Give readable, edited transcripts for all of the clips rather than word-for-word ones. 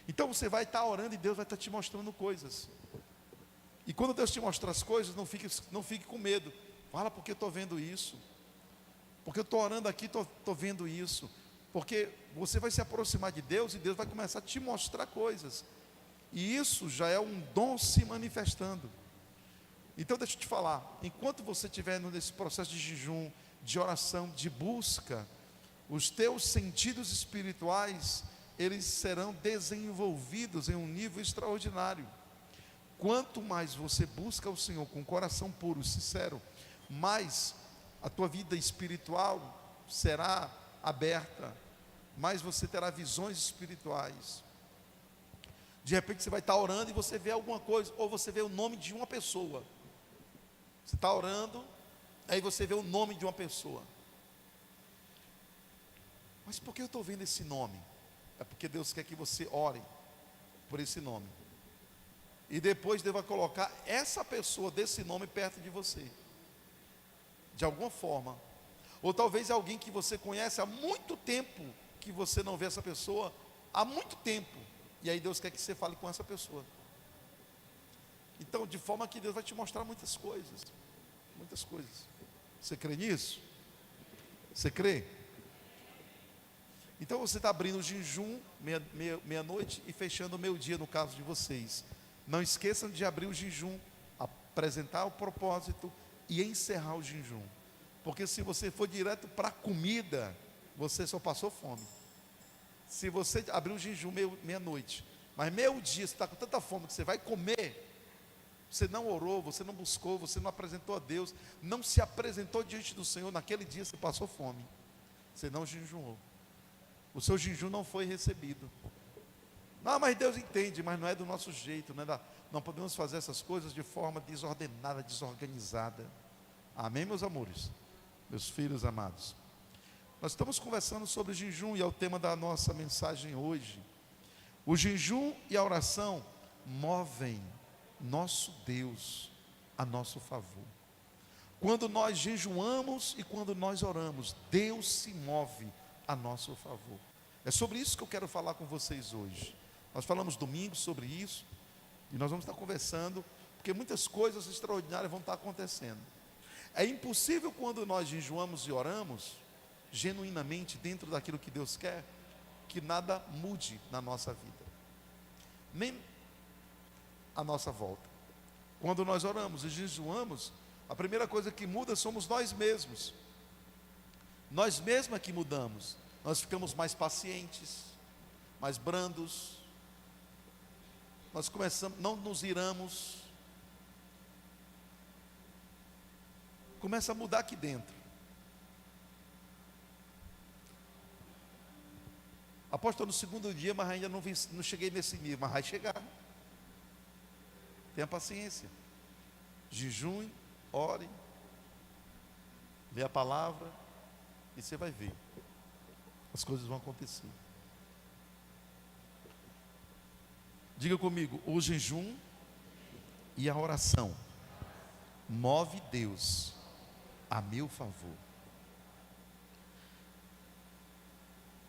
Então você vai estar orando e Deus vai estar te mostrando coisas. E quando Deus te mostrar as coisas, não fique com medo. Fala, porque eu estou vendo isso. Porque eu estou orando aqui, estou vendo isso. Porque você vai se aproximar de Deus e Deus vai começar a te mostrar coisas. E isso já é um dom se manifestando. Então deixa eu te falar, enquanto você estiver nesse processo de jejum, de oração, de busca, os teus sentidos espirituais, eles serão desenvolvidos em um nível extraordinário. Quanto mais você busca o Senhor com coração puro e sincero, mais a tua vida espiritual será aberta, mais você terá visões espirituais. De repente você vai estar orando e você vê alguma coisa, ou você vê o nome de uma pessoa. Você está orando, aí você vê o nome de uma pessoa. Mas por que eu estou vendo esse nome? É porque Deus quer que você ore por esse nome. E depois Deus vai colocar essa pessoa desse nome perto de você. De alguma forma. Ou talvez alguém que você conhece há muito tempo, que você não vê essa pessoa há muito tempo. E aí Deus quer que você fale com essa pessoa. Então, de forma que Deus vai te mostrar muitas coisas. Muitas coisas. Você crê nisso? Você crê? Então você está abrindo o jejum meia-noite e fechando o meio-dia no caso de vocês. Não esqueçam de abrir o jejum, apresentar o propósito e encerrar o jejum. Porque se você for direto para a comida, você só passou fome. Se você abrir o jejum meia-noite, mas meio-dia você está com tanta fome que você vai comer, você não orou, você não buscou, você não apresentou a Deus, não se apresentou diante do Senhor, naquele dia você passou fome, você não jejuou, o seu jejum não foi recebido. Não, mas Deus entende, mas não é do nosso jeito, não podemos fazer essas coisas de forma desordenada, desorganizada. Amém, meus amores, meus filhos amados? Nós estamos conversando sobre jejum e é o tema da nossa mensagem hoje. O jejum e a oração movem nosso Deus a nosso favor. Quando nós jejuamos e quando nós oramos, Deus se move a nosso favor. É sobre isso que eu quero falar com vocês hoje. Nós falamos domingo sobre isso e nós vamos estar conversando, porque muitas coisas extraordinárias vão estar acontecendo. É impossível quando nós jejuamos e oramos genuinamente dentro daquilo que Deus quer, que nada mude na nossa vida, nem a nossa volta. Quando nós oramos e jejuamos, a primeira coisa que muda somos nós mesmos. Nós mesmos é que mudamos. Nós ficamos mais pacientes, mais brandos. Nós começamos, não nos iramos. Começa a mudar aqui dentro. Apóstolo, no segundo dia, mas ainda não cheguei nesse nível, mas vai chegar. Tenha paciência. Jejum, ore, lê a palavra e você vai ver. As coisas vão acontecer. Diga comigo, o jejum e a oração move Deus a meu favor.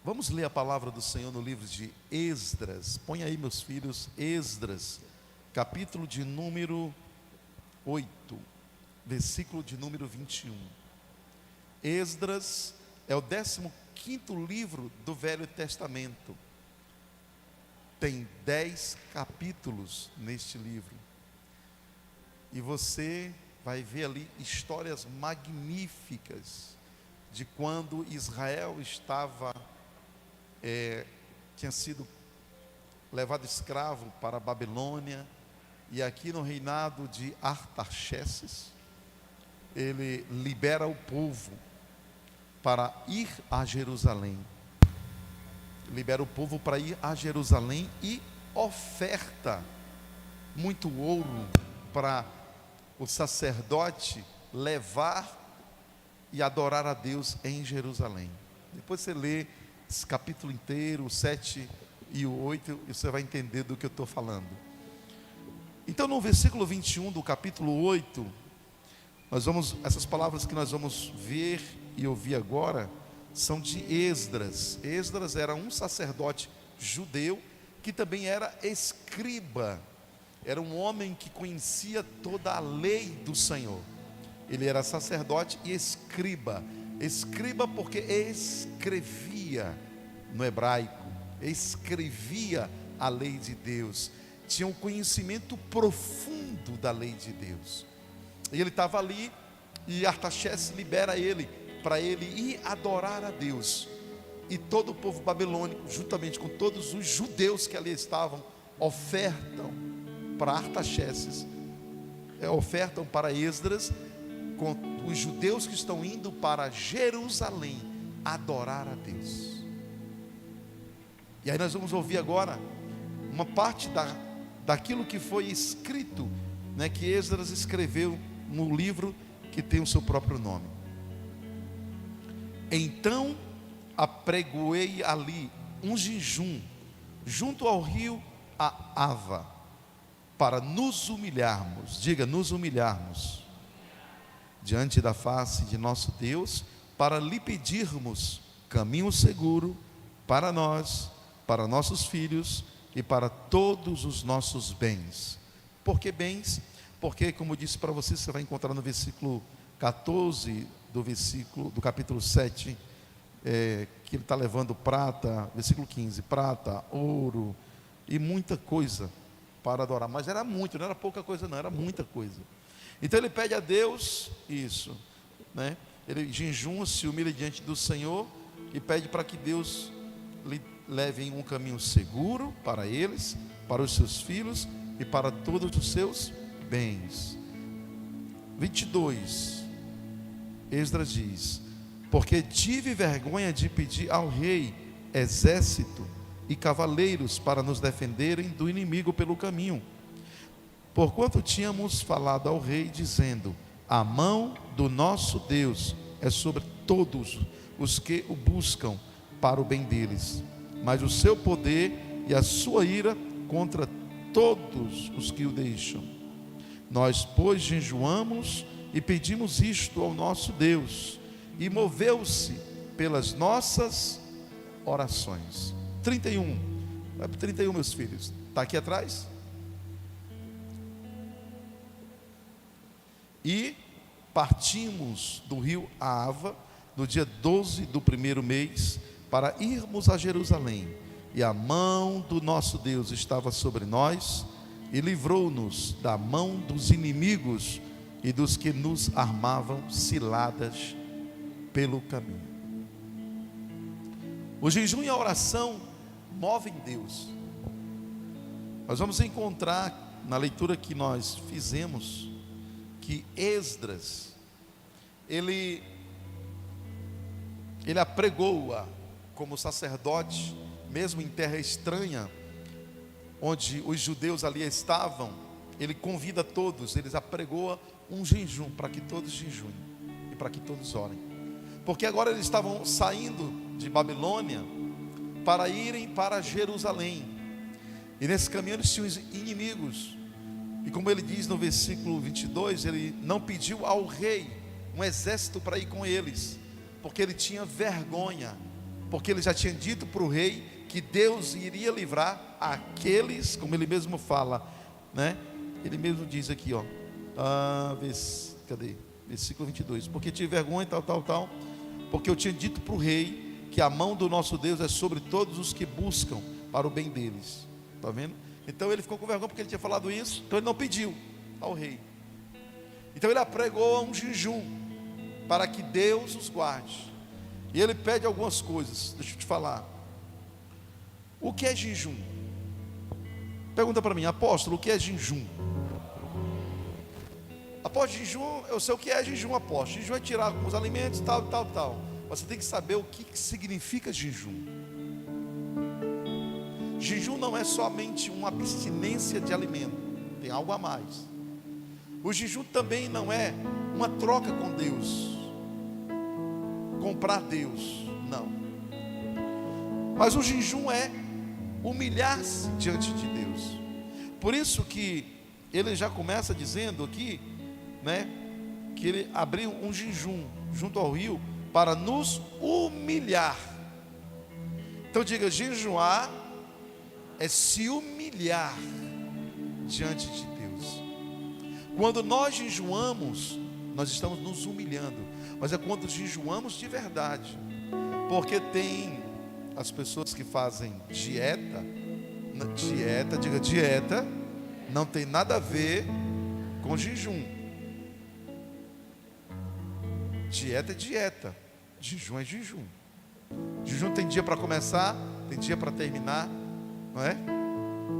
Vamos ler a palavra do Senhor no livro de Esdras. Põe aí, meus filhos, Esdras, capítulo de número 8, versículo de número 21. Esdras é o 15º livro do Velho Testamento. Tem 10 capítulos neste livro. E você vai ver ali histórias magníficas de quando Israel tinha sido levado escravo para a Babilônia, e aqui no reinado de Artaxerxes, ele libera o povo para ir a Jerusalém. Libera o povo para ir a Jerusalém e oferta muito ouro para o sacerdote levar e adorar a Deus em Jerusalém. Depois você lê esse capítulo inteiro, o 7 e o 8, e você vai entender do que eu estou falando. Então no versículo 21 do capítulo 8, essas palavras que nós vamos ver e ouvir agora, são de Esdras. Esdras era um sacerdote judeu que também era escriba. Era um homem que conhecia toda a lei do Senhor. Ele era sacerdote e escriba. Escriba porque escrevia no hebraico, escrevia a lei de Deus, tinha um conhecimento profundo da lei de Deus. E ele estava ali, e Artaxerxes libera ele, para ele ir adorar a Deus. E todo o povo babilônico, juntamente com todos os judeus que ali estavam, ofertam para Artaxerxes, ofertam para Esdras, com os judeus que estão indo para Jerusalém adorar a Deus. E aí nós vamos ouvir agora uma parte daquilo que foi escrito, né, que Esdras escreveu no livro que tem o seu próprio nome. Então apregoei ali um jejum junto ao rio Ava, para nos humilharmos, diga, nos humilharmos diante da face de nosso Deus, para lhe pedirmos caminho seguro para nós, para nossos filhos e para todos os nossos bens. Por que bens? Porque, como eu disse para você, você vai encontrar no versículo 14 do capítulo 7, que ele está levando prata, versículo 15, prata, ouro e muita coisa para adorar. Mas era muito, não era pouca coisa não, era muita coisa. Então ele pede a Deus isso, né? Ele jejuma, se humilha diante do Senhor e pede para que Deus lhe leve em um caminho seguro para eles, para os seus filhos e para todos os seus bens. 22, Esdras diz: porque tive vergonha de pedir ao rei exército e cavaleiros para nos defenderem do inimigo pelo caminho, porquanto tínhamos falado ao rei, dizendo: a mão do nosso Deus é sobre todos os que o buscam para o bem deles, mas o seu poder e a sua ira contra todos os que o deixam. Nós, pois, jejuamos e pedimos isto ao nosso Deus, e moveu-se pelas nossas orações. 31, vai para 31, meus filhos, está aqui atrás? E partimos do rio Ava no dia 12 do primeiro mês para irmos a Jerusalém, e a mão do nosso Deus estava sobre nós e livrou-nos da mão dos inimigos e dos que nos armavam ciladas pelo caminho. O jejum e a oração movem Deus. Nós vamos encontrar na leitura que nós fizemos que Esdras, ele apregou-a como sacerdote, mesmo em terra estranha, onde os judeus ali estavam. Ele convida todos, eles apregou um jejum para que todos jejuem e para que todos orem, porque agora eles estavam saindo de Babilônia para irem para Jerusalém, e nesse caminho eles tinham inimigos. E como ele diz no versículo 22, ele não pediu ao rei um exército para ir com eles, porque ele tinha vergonha, porque ele já tinha dito para o rei que Deus iria livrar aqueles, como ele mesmo fala, né? Ele mesmo diz aqui, ó, cadê? Versículo 22, porque tive vergonha, tal, porque eu tinha dito para o rei que a mão do nosso Deus é sobre todos os que buscam para o bem deles. Está vendo? Então ele ficou com vergonha porque ele tinha falado isso, então ele não pediu ao rei. Então ele apregou um jejum para que Deus os guarde. E ele pede algumas coisas. Deixa eu te falar. O que é jejum? Pergunta para mim, apóstolo, o que é jejum? Após jejum, eu sei o que é jejum, apóstolo. Jejum é tirar alguns alimentos, tal. Você tem que saber o que significa jejum. Jejum não é somente uma abstinência de alimento, tem algo a mais. O jejum também não é uma troca com Deus, comprar Deus, não. Mas o jejum é humilhar-se diante de Deus. Por isso que ele já começa dizendo aqui, né, que ele abriu um jejum junto ao rio para nos humilhar. Então diga, jejuar é se humilhar diante de Deus. Quando nós jejuamos, nós estamos nos humilhando, mas é quando jejuamos de verdade. Porque tem as pessoas que fazem dieta, dieta não tem nada a ver com jejum. Dieta é dieta, jejum é jejum. Jejum tem dia para começar, tem dia para terminar, não é?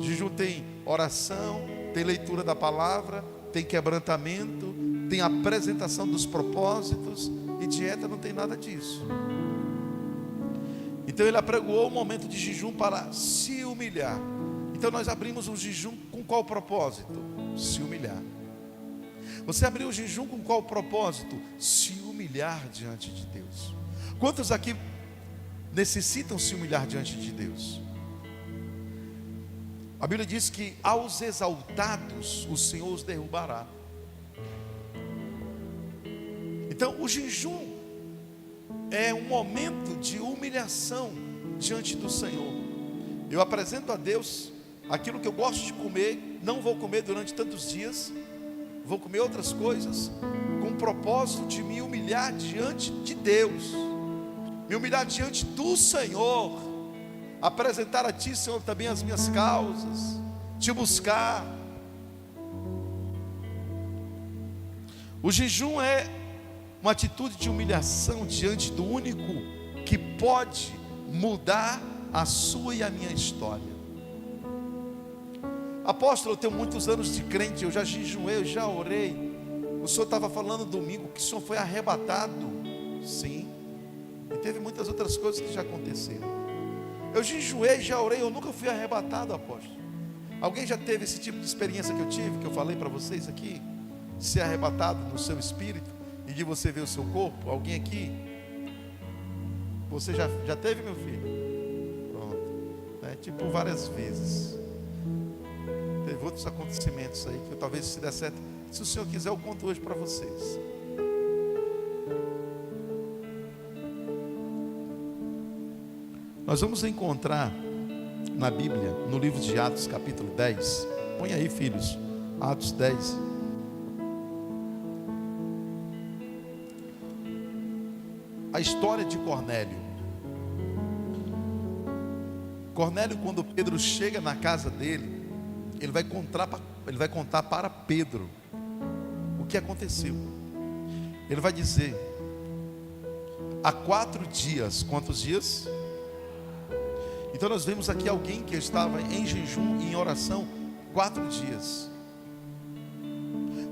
Jejum tem oração, tem leitura da palavra, tem quebrantamento, tem apresentação dos propósitos, e dieta não tem nada disso. Então ele apregoou um momento de jejum para se humilhar. Então nós abrimos um jejum com qual propósito? Se humilhar. Você abriu o jejum com qual propósito? Se humilhar diante de Deus. Quantos aqui necessitam se humilhar diante de Deus? A Bíblia diz que aos exaltados o Senhor os derrubará. Então o jejum é um momento de humilhação diante do Senhor. Eu apresento a Deus aquilo que eu gosto de comer, não vou comer durante tantos dias, vou comer outras coisas, com o propósito de me humilhar diante de Deus, me humilhar diante do Senhor, apresentar a Ti, Senhor, também as minhas causas, Te buscar. O jejum é uma atitude de humilhação diante do único que pode mudar a sua e a minha história. Apóstolo, eu tenho muitos anos de crente, eu já jejuei, eu já orei. O senhor estava falando domingo que o senhor foi arrebatado. Sim. E teve muitas outras coisas que já aconteceram. Eu jejuei, já orei, eu nunca fui arrebatado, apóstolo. Alguém já teve esse tipo de experiência que eu tive, que eu falei para vocês aqui? Ser arrebatado no seu espírito e de você ver o seu corpo? Alguém aqui? Você já teve, meu filho? Pronto. Tipo várias vezes. Teve outros acontecimentos aí que talvez, se der certo, se o Senhor quiser, eu conto hoje para vocês. Nós vamos encontrar na Bíblia, no livro de Atos, capítulo 10. Põe aí, filhos, Atos 10. A história de Cornélio. Cornélio, quando Pedro chega na casa dele, ele vai contar para Pedro o que aconteceu. Ele vai dizer: há 4 dias, quantos dias? Então nós vemos aqui alguém que estava em jejum e em oração 4 dias.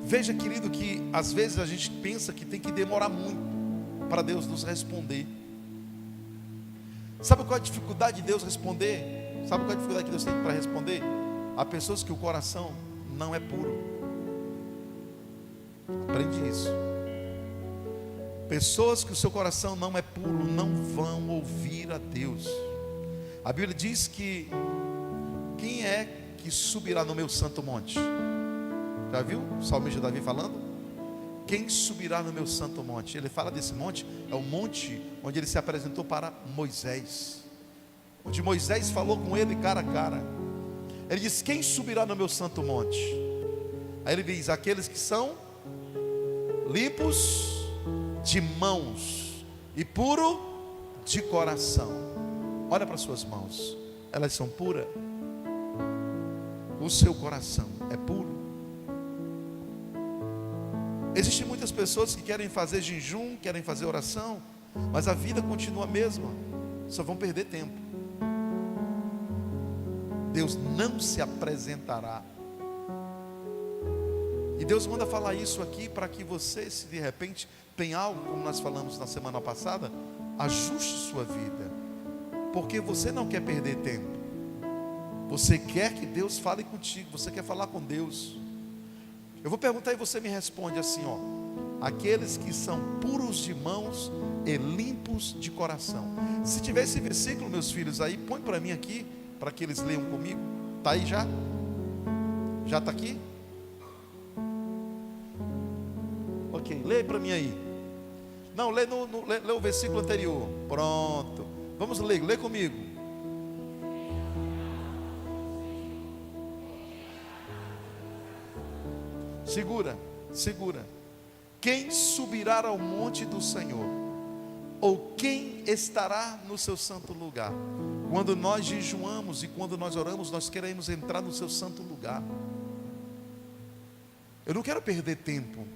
Veja, querido, que às vezes a gente pensa que tem que demorar muito para Deus nos responder. Sabe qual é a dificuldade de Deus responder? Sabe qual é a dificuldade que Deus tem para responder? Há pessoas que o coração não é puro. Aprende isso. Pessoas que o seu coração não é puro não vão ouvir a Deus. A Bíblia diz que quem é que subirá no meu santo monte? Já viu o salmista Davi falando? Quem subirá no meu santo monte? Ele fala desse monte, é o monte onde ele se apresentou para Moisés, onde Moisés falou com ele cara a cara. Ele diz: quem subirá no meu santo monte? Aí ele diz: aqueles que são limpos de mãos e puro de coração. Olha para suas mãos, elas são puras? O seu coração é puro? Existem muitas pessoas que querem fazer jejum, querem fazer oração, mas a vida continua a mesma, só vão perder tempo. Deus não se apresentará. E Deus manda falar isso aqui para que você, se de repente tem algo, como nós falamos na semana passada, ajuste sua vida, porque você não quer perder tempo. Você quer que Deus fale contigo, você quer falar com Deus. Eu vou perguntar e você me responde assim, ó: aqueles que são puros de mãos e limpos de coração. Se tiver esse versículo, meus filhos, aí põe para mim aqui, para que eles leiam comigo. Está aí já? Já está aqui? Ok, lê para mim aí. Não, lê o versículo anterior. Pronto. Vamos ler, lê comigo. Segura, segura. Quem subirá ao monte do Senhor? Ou quem estará no seu santo lugar? Quando nós jejuamos e quando nós oramos, nós queremos entrar no seu santo lugar. Eu não quero perder tempo.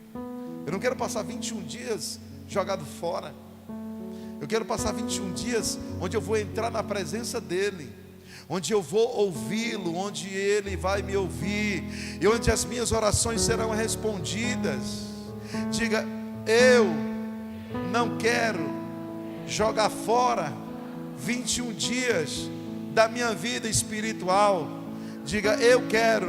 Eu não quero passar 21 dias jogado fora. Eu quero passar 21 dias onde eu vou entrar na presença dEle, onde eu vou ouvi-lo, onde Ele vai me ouvir, e onde as minhas orações serão respondidas. Diga: eu não quero jogar fora 21 dias da minha vida espiritual. Diga: eu quero,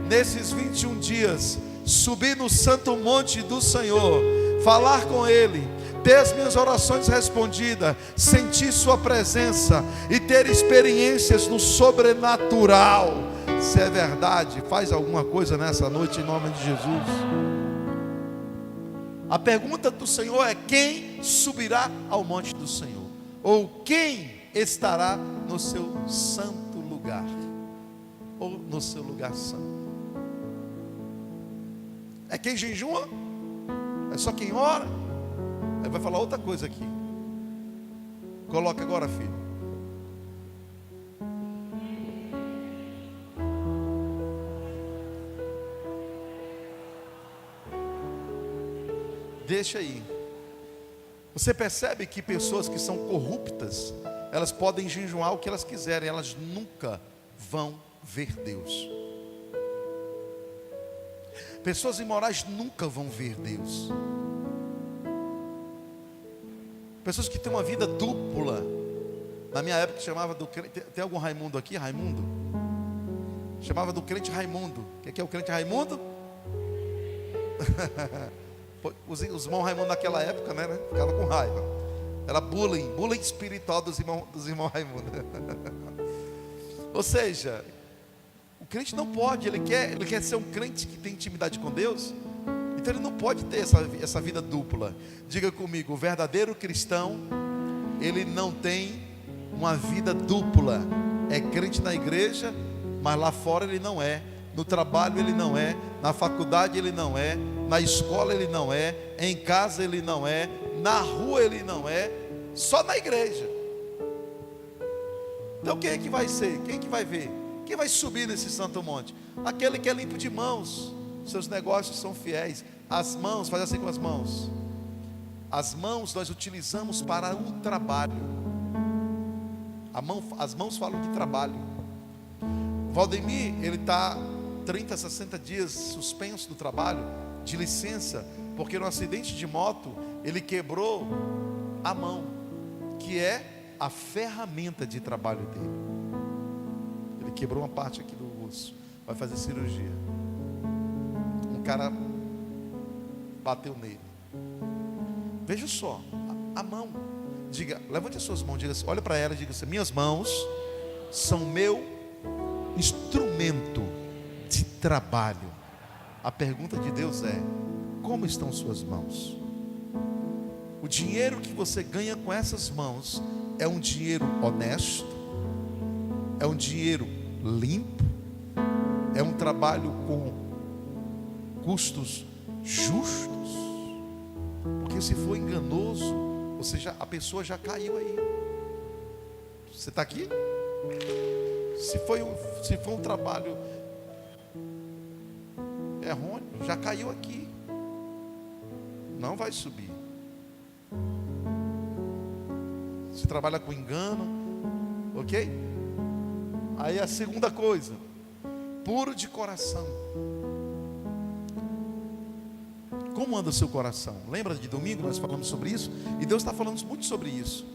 nesses 21 dias, subir no santo monte do Senhor, falar com Ele, ter as minhas orações respondidas, sentir sua presença e ter experiências no sobrenatural. Se é verdade, faz alguma coisa nessa noite em nome de Jesus. A pergunta do Senhor é: quem subirá ao monte do Senhor? Ou quem estará no seu santo lugar? Ou no seu lugar santo? É quem jejua? É só quem ora? Aí vai falar outra coisa aqui. Coloca agora, filho. Deixa aí. Você percebe que pessoas que são corruptas, elas podem jejuar o que elas quiserem, elas nunca vão ver Deus. Pessoas imorais nunca vão ver Deus. Pessoas que têm uma vida dupla. Na minha época chamava do crente. Tem algum Raimundo aqui? Raimundo? Chamava do crente Raimundo. O que é o crente Raimundo? Os irmãos Raimundo naquela época, né? Ficava com raiva. Era bullying espiritual dos irmãos Raimundo. Ou seja, o crente não pode, ele quer ser um crente que tem intimidade com Deus. Então ele não pode ter essa vida dupla. Diga comigo: o verdadeiro cristão, ele não tem uma vida dupla. É crente na igreja, mas lá fora ele não é. No trabalho ele não é. Na faculdade ele não é. Na escola ele não é. Em casa ele não é. Na rua ele não é. Só na igreja. Então quem é que vai ser? Quem é que vai ver? Quem vai subir nesse santo monte? Aquele que é limpo de mãos. Seus negócios são fiéis. As mãos, faz assim com as mãos. As mãos nós utilizamos para um trabalho. As mãos falam de trabalho. O Valdemir, ele está 30, 60 dias suspenso do trabalho, de licença, porque no acidente de moto, ele quebrou a mão, que é a ferramenta de trabalho dele. Ele quebrou uma parte aqui do osso, vai fazer cirurgia. Um cara bateu nele. Veja só, a mão. Diga, levante as suas mãos, diga assim, olha para ela e diga assim: minhas mãos são meu instrumento de trabalho. A pergunta de Deus é: como estão suas mãos? O dinheiro que você ganha com essas mãos é um dinheiro honesto? É um dinheiro limpo? É um trabalho com custos justos? Porque se for enganoso, a pessoa já caiu aí. Você está aqui? Se for um trabalho errôneo, já caiu aqui. Não vai subir. Se trabalha com engano, ok? Aí a segunda coisa: puro de coração. Como anda o seu coração? Lembra de domingo nós falamos sobre isso? E Deus está falando muito sobre isso.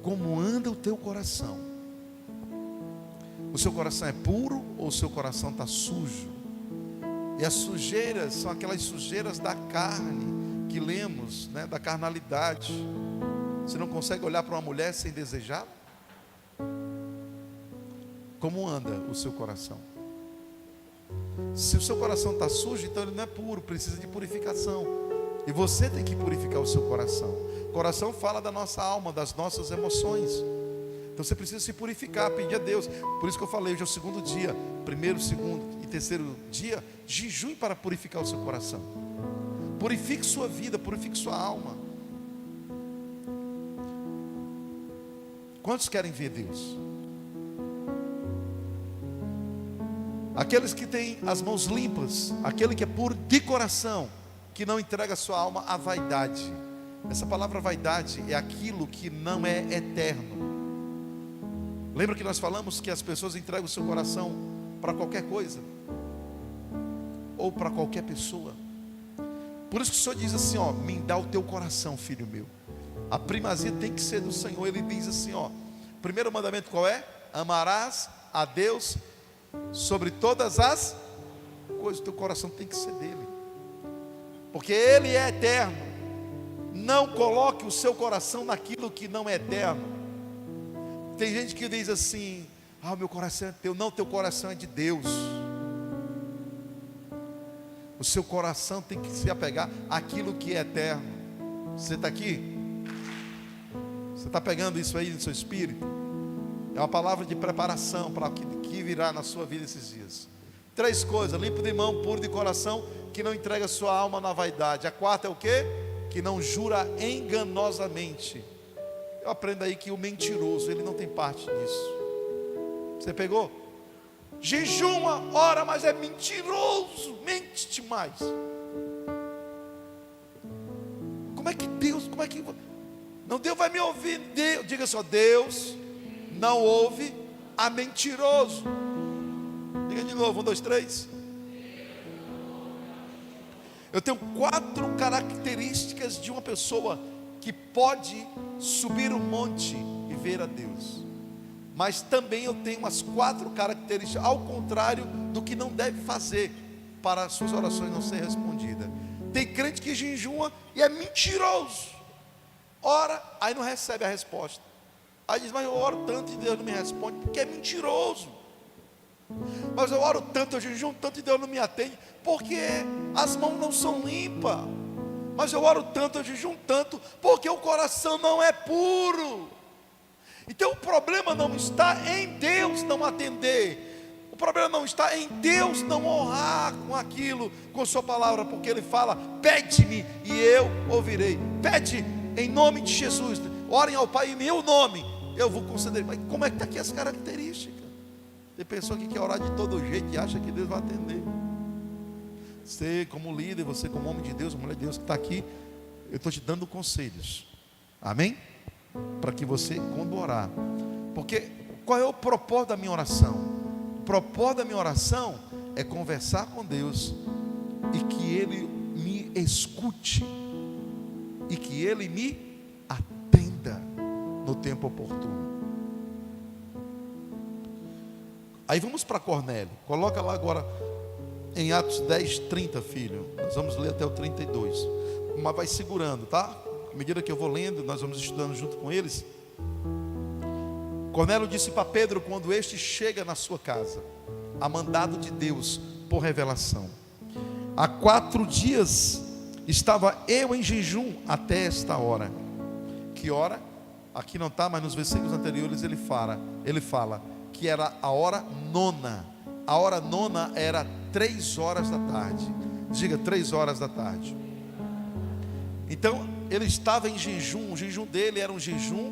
Como anda o teu coração? O seu coração é puro ou o seu coração está sujo? E as sujeiras são aquelas sujeiras da carne que lemos, né? Da carnalidade. Você não consegue olhar para uma mulher sem desejar? Como anda o seu coração? Se o seu coração está sujo, então ele não é puro, precisa de purificação. E você tem que purificar o seu coração. O coração fala da nossa alma, das nossas emoções. Então você precisa se purificar, pedir a Deus. Por isso que eu falei, hoje é o segundo dia, primeiro, segundo e terceiro dia, jejum para purificar o seu coração. Purifique sua vida, purifique sua alma. Quantos querem ver Deus? Aqueles que têm as mãos limpas, aquele que é puro de coração, que não entrega a sua alma à vaidade. Essa palavra vaidade é aquilo que não é eterno. Lembra que nós falamos que as pessoas entregam o seu coração para qualquer coisa? Ou para qualquer pessoa? Por isso que o Senhor diz assim, ó, me dá o teu coração, filho meu. A primazia tem que ser do Senhor. Ele diz assim, ó, primeiro mandamento qual é? Amarás a Deus sobre todas as coisas. O teu coração tem que ser dele, porque Ele é eterno. Não coloque o seu coração naquilo que não é eterno. Tem gente que diz assim, ah, meu coração é teu. Não, teu coração é de Deus. O seu coração tem que se apegar àquilo que é eterno. Você está aqui? Você está pegando isso aí no seu espírito? É uma palavra de preparação para o que virá na sua vida esses dias. 3 coisas: limpo de mão, puro de coração, que não entrega sua alma na vaidade. A quarta é o quê? Que não jura enganosamente. Eu aprendo aí que o mentiroso, ele não tem parte nisso. Você pegou? Jejuma, ora, mas é mentiroso, mente demais. Como é que Deus, não, Deus vai me ouvir. Deus, diga só, Deus não ouve a mentiroso. Diga de novo, 1, 2, 3. Eu tenho 4 características de uma pessoa que pode subir um monte e ver a Deus. Mas também eu tenho umas 4 características ao contrário do que não deve fazer para as suas orações não serem respondidas. Tem crente que jejuma e é mentiroso. Ora, aí não recebe a resposta. Aí diz, mas eu oro tanto e Deus não me responde, porque é mentiroso. Mas eu oro tanto, eu jejuo tanto e Deus não me atende, porque as mãos não são limpas. Mas eu oro tanto, eu jejuo tanto, porque o coração não é puro. Então o problema não está em Deus não atender. O problema não está em Deus não honrar com aquilo, com a sua palavra, porque Ele fala, pede-me e eu ouvirei. Pede em nome de Jesus, orem ao Pai em meu nome, eu vou conceder. Mas como é que está aqui as características? Tem pessoa que quer orar de todo jeito e acha que Deus vai atender. Você como líder, você como homem de Deus, mulher de Deus que está aqui, eu estou te dando conselhos, amém? Para que você, quando orar, porque qual é o propósito da minha oração? O propósito da minha oração é conversar com Deus e que Ele me escute e que Ele me atenda no tempo oportuno. Aí vamos para Cornélio. Coloca lá agora em Atos 10, 30, filho. Nós vamos ler até o 32. Mas vai segurando, tá? À medida que eu vou lendo, nós vamos estudando junto com eles. Cornélio disse para Pedro, quando este chega na sua casa, a mandado de Deus, por revelação: há 4 dias estava eu em jejum até esta hora. Que hora? Aqui não está, mas nos versículos anteriores ele fala que era a hora nona. A hora nona era 3 horas da tarde. Diga, 3 horas da tarde. Então ele estava em jejum. O jejum dele era um jejum,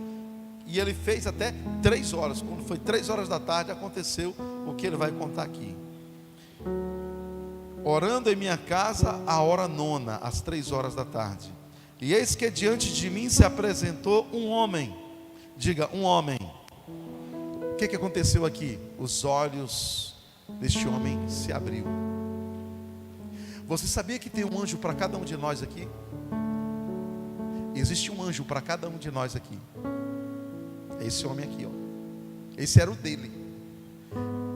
e ele fez até 3 horas. Quando foi 3 horas da tarde, aconteceu o que ele vai contar aqui. Orando em minha casa a hora nona, às 3 horas da tarde. E eis que diante de mim se apresentou um homem. Diga, um homem. O que aconteceu aqui? Os olhos deste homem se abriu. Você sabia que tem um anjo para cada um de nós aqui? Existe um anjo para cada um de nós aqui. É esse homem aqui, ó. Esse era o dele.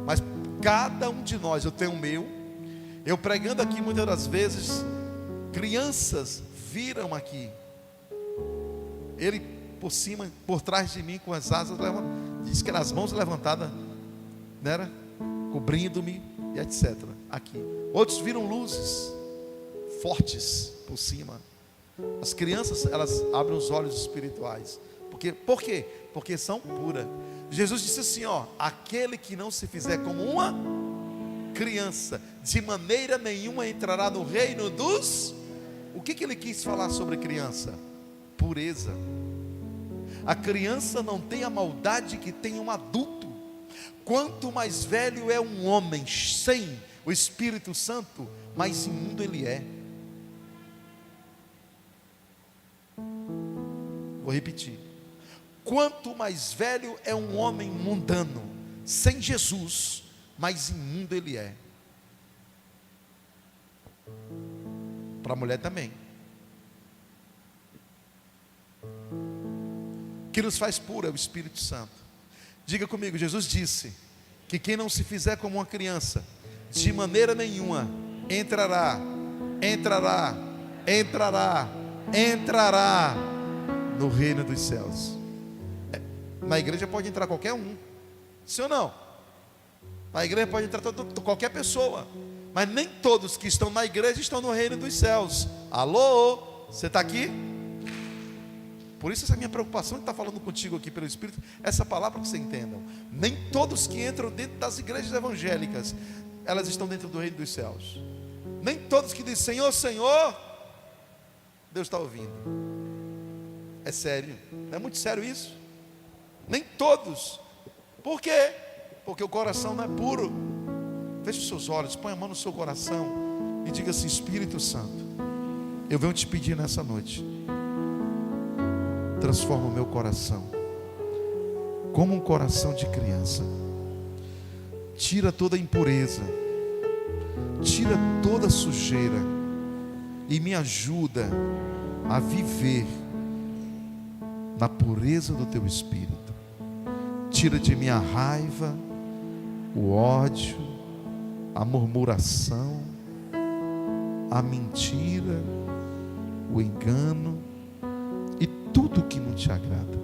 Mas cada um de nós, eu tenho o meu. Eu pregando aqui muitas das vezes, crianças viram aqui. Ele por cima, por trás de mim, com as asas diz que eram as mãos levantadas, não era? Cobrindo-me e etc. Aqui. Outros viram luzes fortes por cima. As crianças, elas abrem os olhos espirituais. Por quê? Porque são puras. Jesus disse assim, ó: aquele que não se fizer como uma criança, de maneira nenhuma entrará no reino dos... O que ele quis falar sobre criança? Pureza. A criança não tem a maldade que tem um adulto. Quanto mais velho é um homem sem o Espírito Santo, mais imundo ele é. Vou repetir. Quanto mais velho é um homem mundano, sem Jesus, mais imundo ele é. Para a mulher também. O que nos faz puro é o Espírito Santo. Diga comigo, Jesus disse que quem não se fizer como uma criança, de maneira nenhuma entrará no reino dos céus. Na igreja pode entrar qualquer um, sim ou não? Na igreja pode entrar qualquer pessoa, mas nem todos que estão na igreja estão no reino dos céus. Alô, você está aqui? Por isso essa é a minha preocupação de estar falando contigo aqui pelo Espírito, essa palavra que você entendam. Nem todos que entram dentro das igrejas evangélicas, elas estão dentro do reino dos céus. Nem todos que dizem Senhor, Senhor, Deus está ouvindo. É sério, não é muito sério isso? Nem todos. Por quê? Porque o coração não é puro. Feche os seus olhos, põe a mão no seu coração e diga assim: Espírito Santo, eu venho te pedir nessa noite, transforma o meu coração como um coração de criança. Tira toda a impureza, tira toda a sujeira e me ajuda a viver na pureza do teu Espírito. Tira de mim a raiva, o ódio, a murmuração, a mentira, o engano e tudo que não te agrada.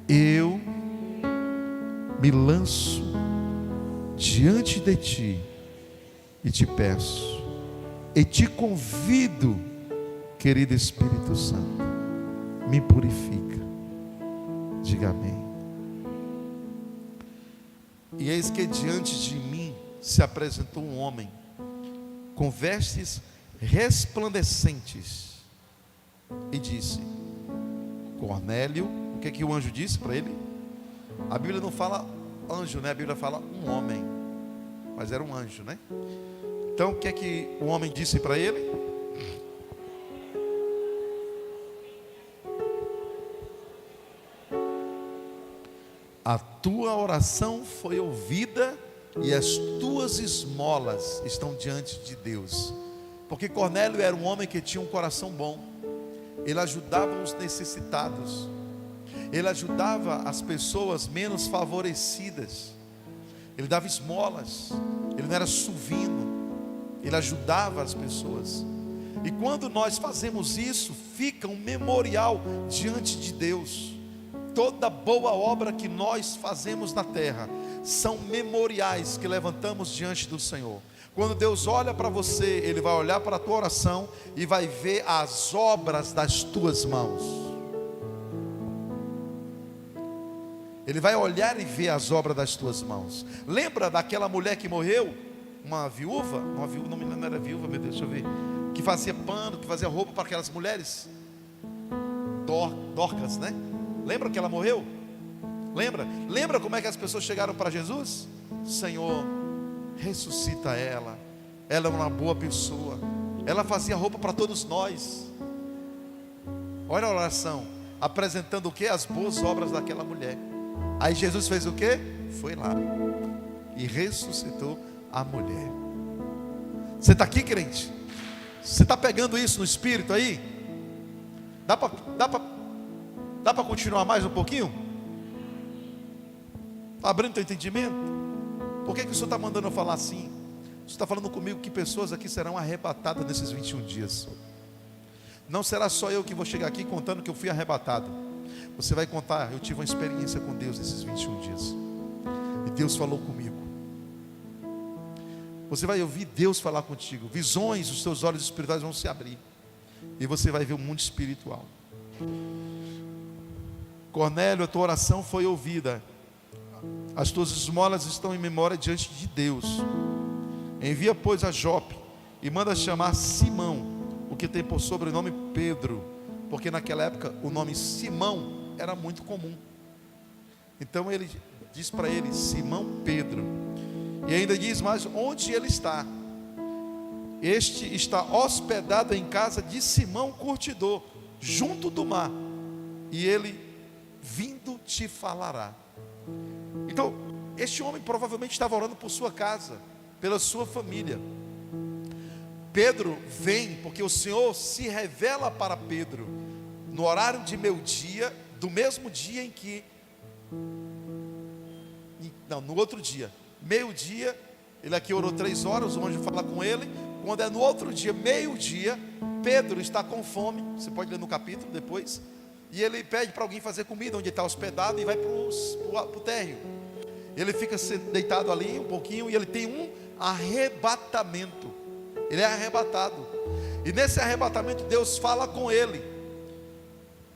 Eu me lanço diante de ti e te peço e te convido, querido Espírito Santo, me purifica. Diga amém. E eis que diante de mim se apresentou um homem com vestes resplandecentes e disse: Cornélio. O que o anjo disse para ele? A Bíblia não fala anjo, né? A Bíblia fala um homem, mas era um anjo, né? Então o que o homem disse para ele? A tua oração foi ouvida e as tuas esmolas estão diante de Deus. Porque Cornélio era um homem que tinha um coração bom. Ele ajudava os necessitados. Ele ajudava as pessoas menos favorecidas. Ele dava esmolas. Ele não era suvino. Ele ajudava as pessoas. E quando nós fazemos isso, fica um memorial diante de Deus. Toda boa obra que nós fazemos na terra são memoriais que levantamos diante do Senhor. Quando Deus olha para você, Ele vai olhar para a tua oração e vai ver as obras das tuas mãos. Ele vai olhar e ver as obras das tuas mãos. Lembra daquela mulher que morreu? Uma viúva, não era viúva, meu Deus, deixa eu ver. Que fazia pano, que fazia roupa para aquelas mulheres. Dorcas, né? Lembra que ela morreu? Lembra como é que as pessoas chegaram para Jesus? Senhor, ressuscita ela. Ela é uma boa pessoa. Ela fazia roupa para todos nós. Olha a oração, apresentando o que? As boas obras daquela mulher. Aí Jesus fez o que? Foi lá e ressuscitou a mulher. Você está aqui, crente? Você está pegando isso no Espírito aí? Dá para continuar mais um pouquinho? Está abrindo teu entendimento? Por que o Senhor está mandando eu falar assim? O Senhor está falando comigo que pessoas aqui serão arrebatadas nesses 21 dias. Não será só eu que vou chegar aqui contando que eu fui arrebatado. Você vai contar: eu tive uma experiência com Deus nesses 21 dias. E Deus falou comigo. Você vai ouvir Deus falar contigo. Visões, os seus olhos espirituais vão se abrir. E você vai ver o mundo espiritual. Cornélio, a tua oração foi ouvida, as tuas esmolas estão em memória diante de Deus. Envia, pois, a Jope e manda chamar Simão, o que tem por sobrenome Pedro, porque naquela época o nome Simão era muito comum. Então ele diz para ele: Simão Pedro. E ainda diz mais onde ele está. Este está hospedado em casa de Simão curtidor, junto do mar, e ele vindo te falará. Então este homem provavelmente estava orando por sua casa, pela sua família. Pedro vem porque o Senhor se revela para Pedro no horário de meio-dia, do mesmo dia em que, não, no outro dia, meio-dia, ele aqui orou 3 horas, o anjo fala com ele. Quando é no outro dia, meio-dia, Pedro está com fome, você pode ler no capítulo depois, e ele pede para alguém fazer comida onde ele está hospedado, e vai para o térreo. Ele fica deitado ali um pouquinho, e ele tem um arrebatamento. Ele é arrebatado, e nesse arrebatamento Deus fala com ele.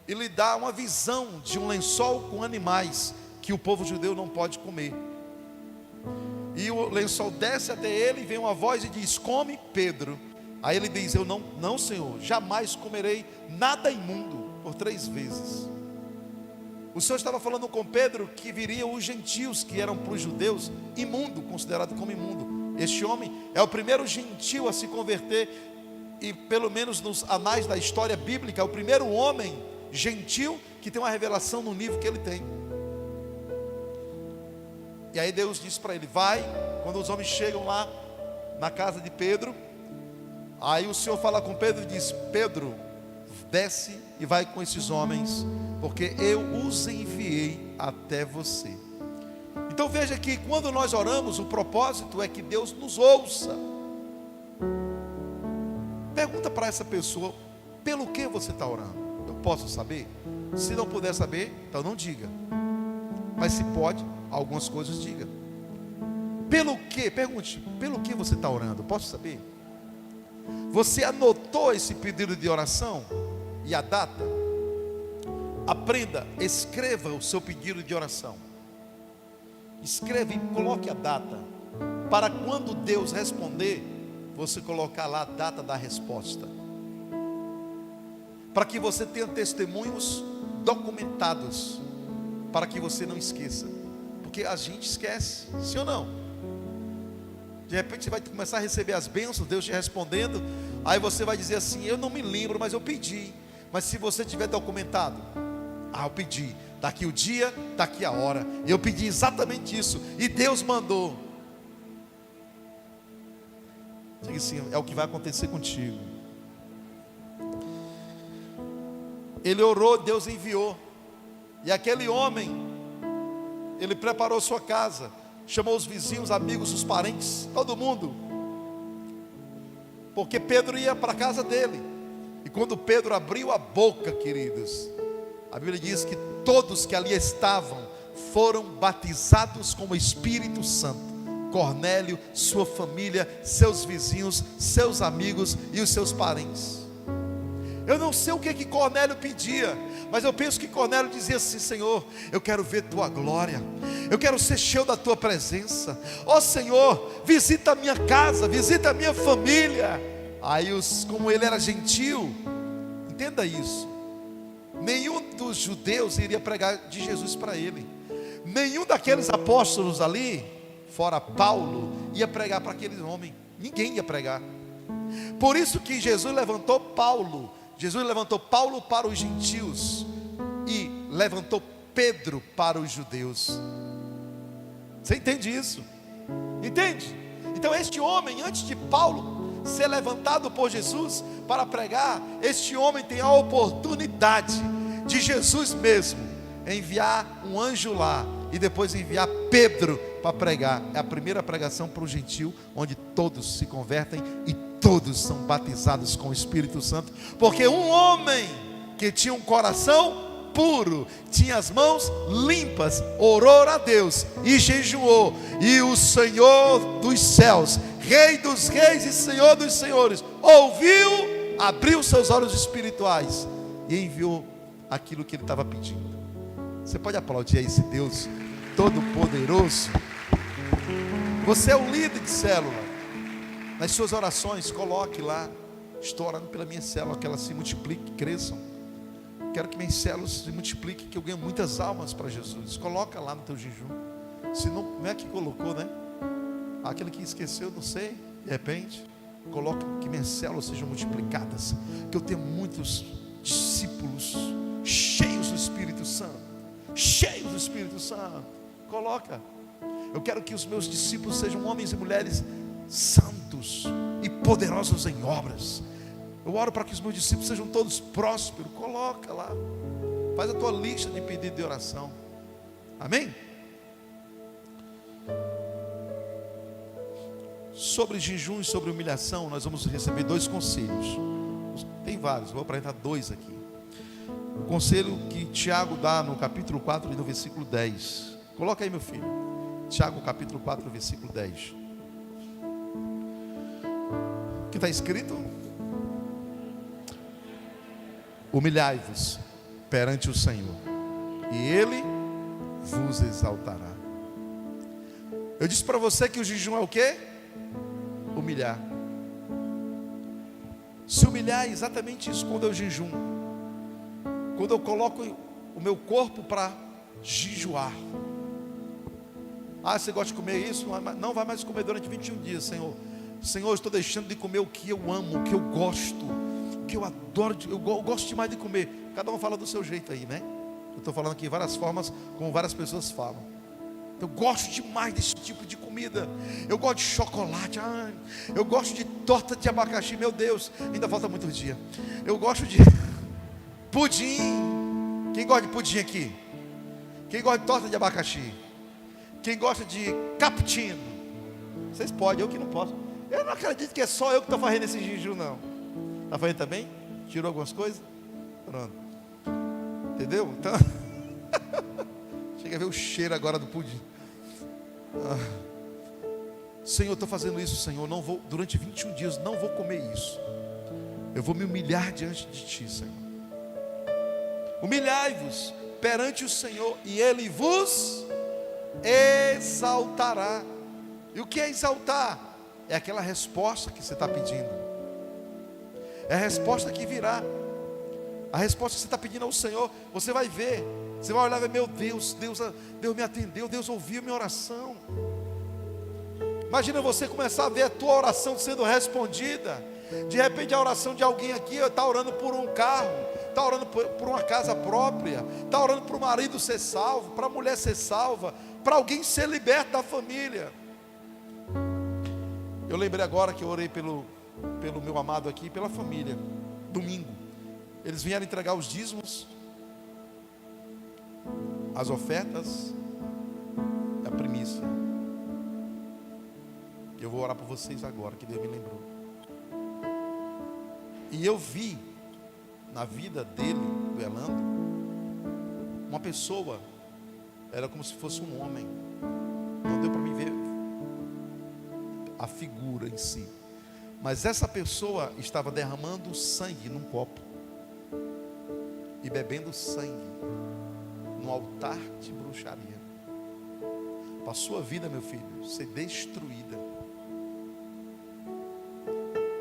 Ele dá uma visão de um lençol com animais que o povo judeu não pode comer. E o lençol desce até ele, e vem uma voz e diz: come, Pedro. Aí ele diz: eu não, Senhor, jamais comerei nada imundo por 3 vezes. O Senhor estava falando com Pedro que viriam os gentios, que eram para os judeus imundo, considerado como imundo. Este homem é o primeiro gentil a se converter, e pelo menos nos anais da história bíblica, é o primeiro homem gentil que tem uma revelação no nível que ele tem. E aí Deus disse para ele: vai. Quando os homens chegam lá na casa de Pedro, aí o Senhor fala com Pedro e diz: Pedro, desce e vai com esses homens, porque eu os enviei até você. Então veja que quando nós oramos, o propósito é que Deus nos ouça. Pergunta para essa pessoa: pelo que você está orando? Eu posso saber? Se não puder saber, então não diga. Mas se pode, algumas coisas diga. Pelo que? Pergunte: pelo que você está orando? Posso saber? Você anotou esse pedido de oração e a data? Aprenda, escreva o seu pedido de oração. Escreva e coloque a data, para quando Deus responder, você colocar lá a data da resposta, para que você tenha testemunhos documentados, para que você não esqueça, porque a gente esquece, sim ou não? De repente você vai começar a receber as bênçãos, Deus te respondendo, aí você vai dizer assim: eu não me lembro, mas eu pedi. Mas se você tiver documentado: eu pedi, está aqui o dia, está aqui a hora, eu pedi exatamente isso, e Deus mandou. Diga assim: é o que vai acontecer contigo. Ele orou, Deus enviou. E aquele homem, ele preparou sua casa, chamou os vizinhos, amigos, os parentes, todo mundo, porque Pedro ia para a casa dele. E quando Pedro abriu a boca, queridos, a Bíblia diz que todos que ali estavam foram batizados com o Espírito Santo. Cornélio, sua família, seus vizinhos, seus amigos e os seus parentes. Eu não sei o que Cornélio pedia, mas eu penso que Cornélio dizia assim: Senhor, eu quero ver tua glória, eu quero ser cheio da tua presença. Ó Senhor, visita a minha casa, visita a minha família. Aí como ele era gentil, entenda isso, nenhum dos judeus iria pregar de Jesus para ele. Nenhum daqueles apóstolos ali, fora Paulo, ia pregar para aquele homem. Ninguém ia pregar. Por isso que Jesus levantou Paulo. Jesus levantou Paulo para os gentios e levantou Pedro para os judeus. Você entende isso? Entende? Então este homem, antes de Paulo ser levantado por Jesus para pregar, este homem tem a oportunidade de Jesus mesmo enviar um anjo lá e depois enviar Pedro para pregar. É a primeira pregação para o gentil, onde todos se convertem e todos são batizados com o Espírito Santo, porque um homem que tinha um coração puro, tinha as mãos limpas, orou a Deus e jejuou, e o Senhor dos céus, Rei dos reis e Senhor dos senhores, ouviu, abriu seus olhos espirituais e enviou aquilo que ele estava pedindo. Você pode aplaudir a esse Deus todo-poderoso? Você é o líder de célula. Nas suas orações, coloque lá: estou orando pela minha célula, que ela se multiplique, cresçam. Quero que minhas células se multipliquem, que eu ganhe muitas almas para Jesus. Coloca lá no teu jejum. Se não é que colocou, né? Aquele que esqueceu, não sei. De repente, coloque que minhas células sejam multiplicadas, que eu tenha muitos discípulos cheios do Espírito Santo. Cheios do Espírito Santo. Coloca. Eu quero que os meus discípulos sejam homens e mulheres santos e poderosos em obras. Eu oro para que os meus discípulos sejam todos prósperos. Coloca lá. Faz a tua lista de pedido de oração. Amém? Sobre jejum e sobre humilhação, nós vamos receber 2 conselhos. Tem vários, vou apresentar 2 aqui. O conselho que Tiago dá no capítulo 4 e no versículo 10. Coloca aí, meu filho. Tiago capítulo 4, versículo 10. O que está escrito? Humilhai-vos perante o Senhor, e Ele vos exaltará. Eu disse para você que o jejum é o quê? Humilhar. Se humilhar é exatamente isso. Quando eu jejum, quando eu coloco o meu corpo para jejuar. Ah, você gosta de comer isso? Não vai mais comer durante 21 dias, Senhor. Senhor, eu estou deixando de comer o que eu amo, o que eu gosto, o que eu adoro, eu gosto demais de comer. Cada um fala do seu jeito aí, né? Eu estou falando aqui várias formas, como várias pessoas falam. Eu gosto demais desse tipo de comida. Eu gosto de chocolate. Eu gosto de torta de abacaxi. Meu Deus, ainda falta muito dia. Eu gosto de pudim. Quem gosta de pudim aqui? Quem gosta de torta de abacaxi? Quem gosta de cappuccino? Vocês podem, eu que não posso. Eu não acredito que é só eu que estou fazendo esse jejum, não. Está fazendo também? Tirou algumas coisas? Pronto. Entendeu? Então chega a ver o cheiro agora do pudim. Senhor, eu estou fazendo isso, Senhor. Não vou, durante 21 dias, não vou comer isso. Eu vou me humilhar diante de Ti, Senhor. Humilhai-vos perante o Senhor, e Ele vos exaltará. E o que é exaltar? É aquela resposta que você está pedindo. É a resposta que virá. A resposta que você está pedindo ao Senhor, você vai ver. Você vai olhar e ver: meu Deus, Deus me atendeu, Deus ouviu minha oração. Imagina você começar a ver a tua oração sendo respondida. De repente a oração de alguém aqui está orando por um carro, está orando por uma casa própria, está orando para o marido ser salvo, para a mulher ser salva, para alguém ser liberto da família. Eu lembrei agora que eu orei pelo meu amado aqui, pela família, domingo. Eles vieram entregar os dízimos, as ofertas, a primícia. Eu vou orar por vocês agora, que Deus me lembrou. E eu vi na vida dele, do Elando, uma pessoa, era como se fosse um homem. Não deu para mim ver a figura em si, mas essa pessoa estava derramando sangue num copo e bebendo sangue no altar de bruxaria, para a sua vida, meu filho, ser destruída,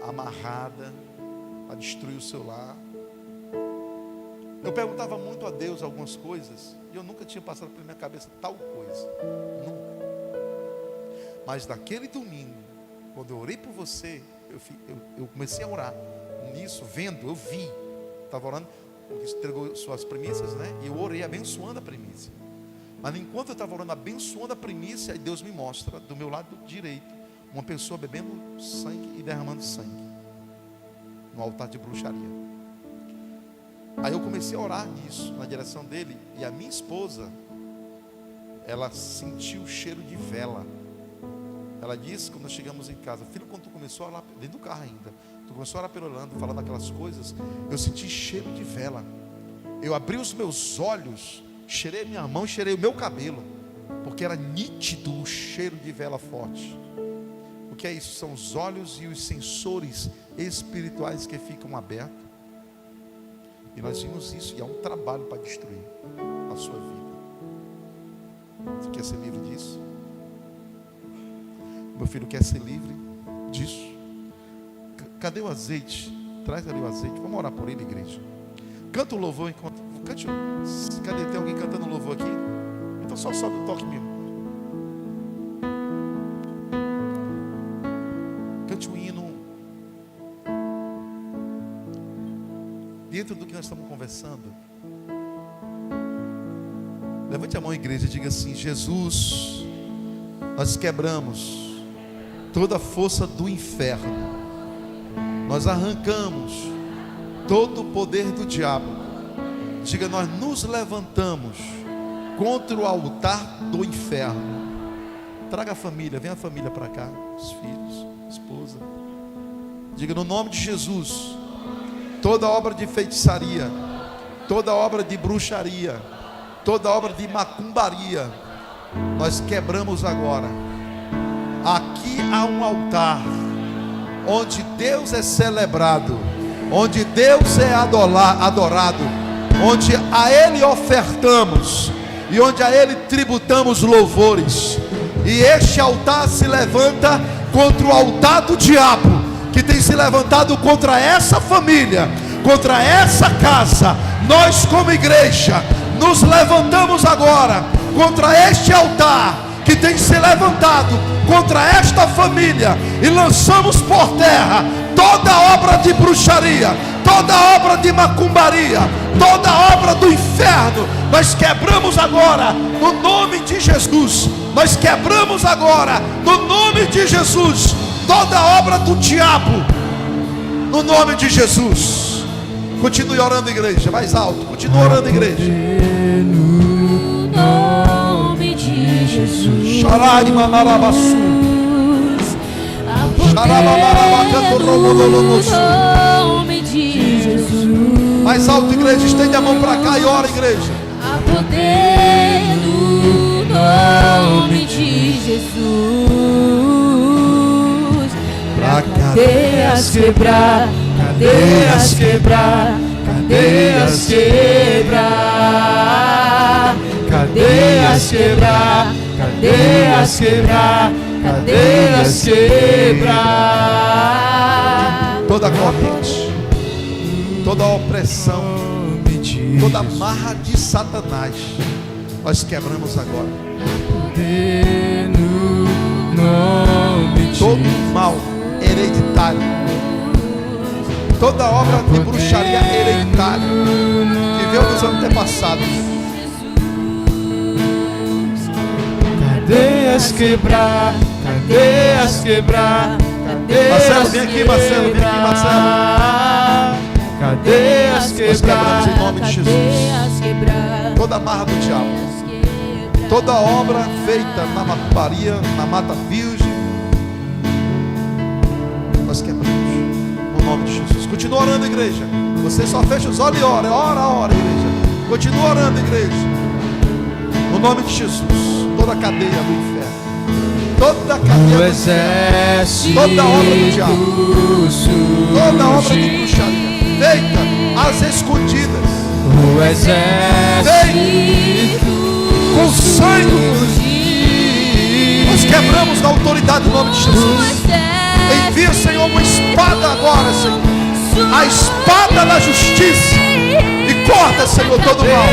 amarrada, para destruir o seu lar. Eu perguntava muito a Deus algumas coisas, e eu nunca tinha passado pela minha cabeça tal coisa, nunca. Mas naquele domingo, quando eu orei por você, eu comecei a orar nisso, vendo, eu vi, estava orando, porque entregou suas primícias, né? E eu orei abençoando a primícia. Mas enquanto eu estava orando, abençoando a primícia, aí Deus me mostra, do meu lado direito, uma pessoa bebendo sangue e derramando sangue no altar de bruxaria. Aí eu comecei a orar nisso, na direção dele, e a minha esposa, ela sentiu o cheiro de vela. Ela disse, quando nós chegamos em casa: filho, quando tu começou a orar, dentro do carro ainda, tu começou a orar pelo Orlando, falando aquelas coisas, eu senti cheiro de vela. Eu abri os meus olhos, cheirei a minha mão, cheirei o meu cabelo, porque era nítido o cheiro de vela forte. O que é isso? São os olhos e os sensores espirituais que ficam abertos. E nós vimos isso, e há um trabalho para destruir a sua vida. Você quer ser livre disso? Meu filho quer ser livre disso. Cadê o azeite? Traz ali o azeite. Vamos orar por ele, igreja. Canta o louvor enquanto... Cante. Cadê? Tem alguém cantando louvor aqui? Então só sobe o toque mesmo. Cante um hino. Dentro do que nós estamos conversando. Levante a mão, igreja, e diga assim: Jesus, nós quebramos toda a força do inferno. Nós arrancamos todo o poder do diabo. Diga: nós nos levantamos contra o altar do inferno. Traga a família, vem a família para cá, os filhos, a esposa. Diga: no nome de Jesus, toda obra de feitiçaria, toda obra de bruxaria, toda obra de macumbaria, nós quebramos agora. Aqui há um altar onde Deus é celebrado, onde Deus é adorado, onde a Ele ofertamos e onde a Ele tributamos louvores. E este altar se levanta contra o altar do diabo, que tem se levantado contra essa família, contra essa casa. Nós, como igreja, nos levantamos agora contra este altar que tem se levantado contra esta família e lançamos por terra toda obra de bruxaria, toda obra de macumbaria, toda obra do inferno. Nós quebramos agora no nome de Jesus. Nós quebramos agora no nome de Jesus toda obra do diabo, no nome de Jesus. Continue orando, igreja, mais alto. Continue orando, igreja. No nome de Jesus. Xarari manarabaçu. No nome de Jesus. Mais alto, igreja. Estende a mão para cá e ora, igreja. Há poder no nome de Jesus. Pra cadeias quebrar, cadeias quebrar, cadeias quebrar, cadeias quebrar, cadeias quebrar, cadeias quebrar. Toda corrente, toda opressão, toda amarra de Satanás, nós quebramos agora. Todo mal hereditário, toda obra de bruxaria hereditária que veio dos antepassados, cadeias quebrar, cadeias quebrar, cadeias Marcelo, vem aqui, Marcelo, vem aqui, Marcelo. Cadeias Nós quebramos em quebrar, nome de Jesus toda amarra do diabo, toda obra feita na macumbaria, na mata virgem, nós quebramos no nome de Jesus. Continua orando, igreja. Você só fecha os olhos e ora, ora, igreja. Continua orando, igreja. No nome de Jesus, toda a cadeia do inferno, toda a cadeia do inferno, toda obra do diabo, toda obra de bruxaria feita às escondidas, o exército com sangue, nós quebramos na autoridade do nome de Jesus. Envia, Senhor, uma espada agora, Senhor, a espada da justiça, e corta, Senhor, todo o mal.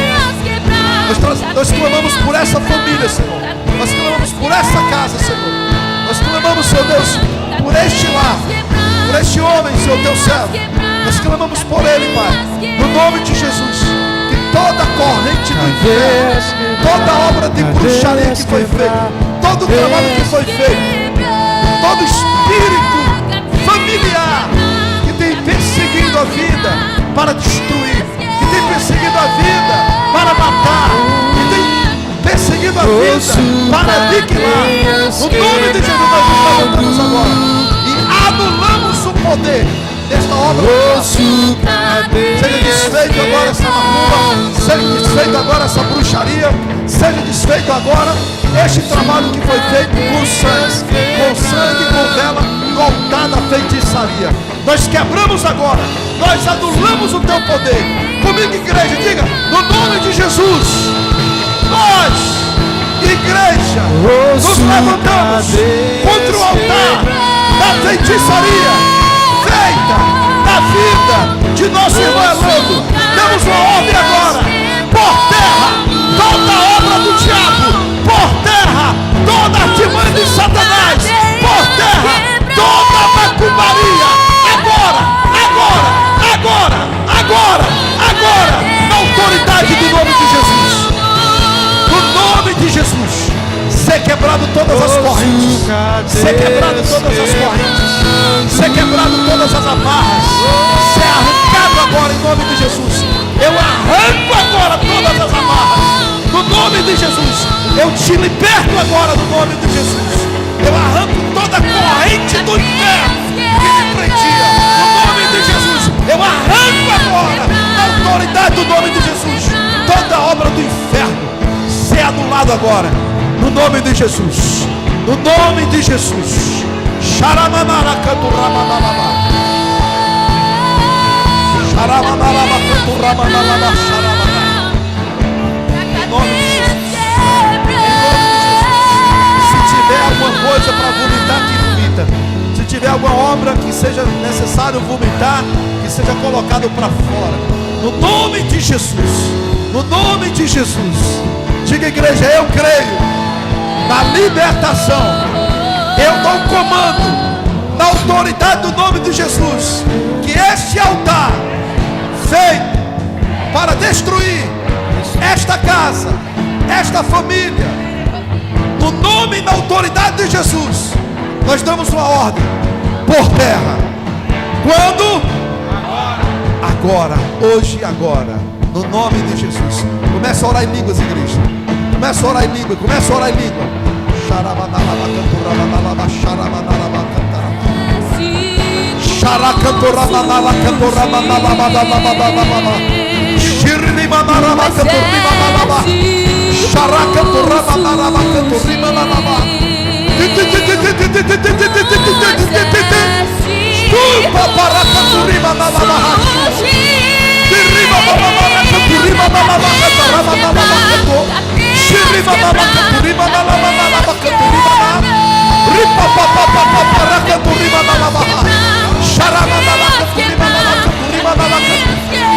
Nós clamamos por essa família, Senhor. Nós clamamos por essa casa, Senhor. Nós clamamos, Senhor Deus, por este lar, por este homem, Senhor, teu servo. Nós clamamos por ele, Pai, no nome de Jesus. Que toda corrente do inferno, toda obra de bruxaria que foi feita, todo o trabalho que foi feito, todo espírito familiar que tem perseguido a vida para destruir, que tem perseguido a vida para matar, que tem perseguido a vida para aniquilar, no nome de Jesus nós nos levantamos agora e anulamos o poder desta obra. Seja desfeito agora essa macumba, seja desfeito agora essa bruxaria, seja desfeito agora este trabalho que foi feito com sangue, com vela, no altar da feitiçaria. Nós quebramos agora, nós anulamos o teu poder. Comigo, igreja, diga: no nome de Jesus, nós igreja, nos levantamos contra o altar da feitiçaria feita na vida de nosso irmão Elando. Damos uma ordem agora: por terra toda obra do diabo, por terra toda artimanha de Satanás, por terra toda macumbaria, agora, na autoridade do nome de Jesus. No nome de Jesus, ser quebrado todas as correntes, ser quebrado todas as correntes, ser quebrado todas as amarras, ser arrancado agora em nome de Jesus. Eu arranco agora todas as amarras, no nome de Jesus. Eu te liberto agora no nome de Jesus. Eu arranco toda a corrente do inferno que me prendia, no nome de Jesus. Eu arranco agora, na autoridade do nome de Jesus, toda obra do inferno ser anulado agora, no nome de Jesus. No nome de Jesus. Se tiver alguma coisa para vomitar, que vomita. Se tiver alguma obra que seja necessário vomitar, que seja colocado para fora, no nome de Jesus. No nome de Jesus. Diga, igreja, eu creio na libertação. Eu dou um comando na autoridade do nome de Jesus, que este altar feito para destruir esta casa, esta família, no nome e na autoridade de Jesus, nós damos uma ordem: por terra. Quando? Agora, hoje e agora, no nome de Jesus. Começa a orar em línguas, igreja. Começa a orar em língua, começa a orar em língua.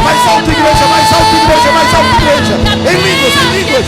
Mais alto, igreja, mais alto, igreja, mais alto, igreja. Em línguas, em línguas.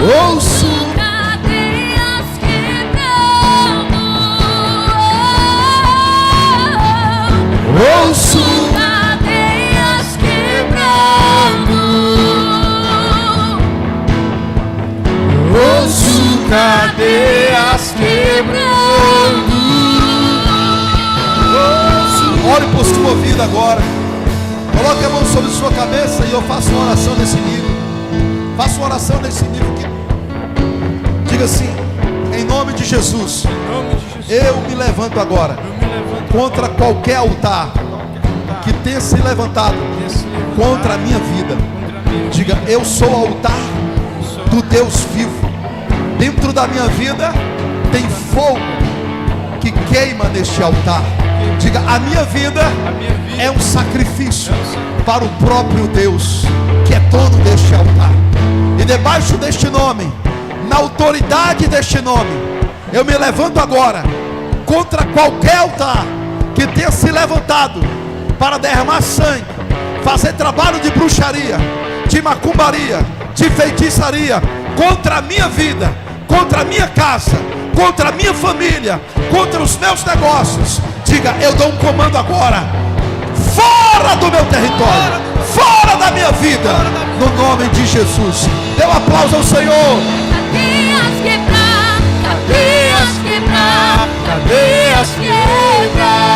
Ouço cadeias quebrando. Ouço cadeias quebrando. Ouço cadeias quebrando. Ore por sua vida agora. Coloque a mão sobre sua cabeça e eu faço uma oração nesse nível. Faça uma oração nesse nível que diga assim: em nome de Jesus, eu me levanto agora contra qualquer altar que tenha se levantado contra a minha vida. Diga: eu sou o altar do Deus vivo. Dentro da minha vida tem fogo que queima neste altar. Diga: a minha vida é um sacrifício para o próprio Deus, que é dono deste altar. E debaixo deste nome, na autoridade deste nome, eu me levanto agora contra qualquer altar que tenha se levantado para derramar sangue, fazer trabalho de bruxaria, de macumbaria, de feitiçaria contra a minha vida, contra a minha casa, contra a minha família, contra os meus negócios. Diga: eu dou um comando agora: fora do meu território, fora da minha vida, no nome de Jesus. Dê um aplauso ao Senhor. Cadeias quebrar, cadeias quebrar, cadeias quebrar.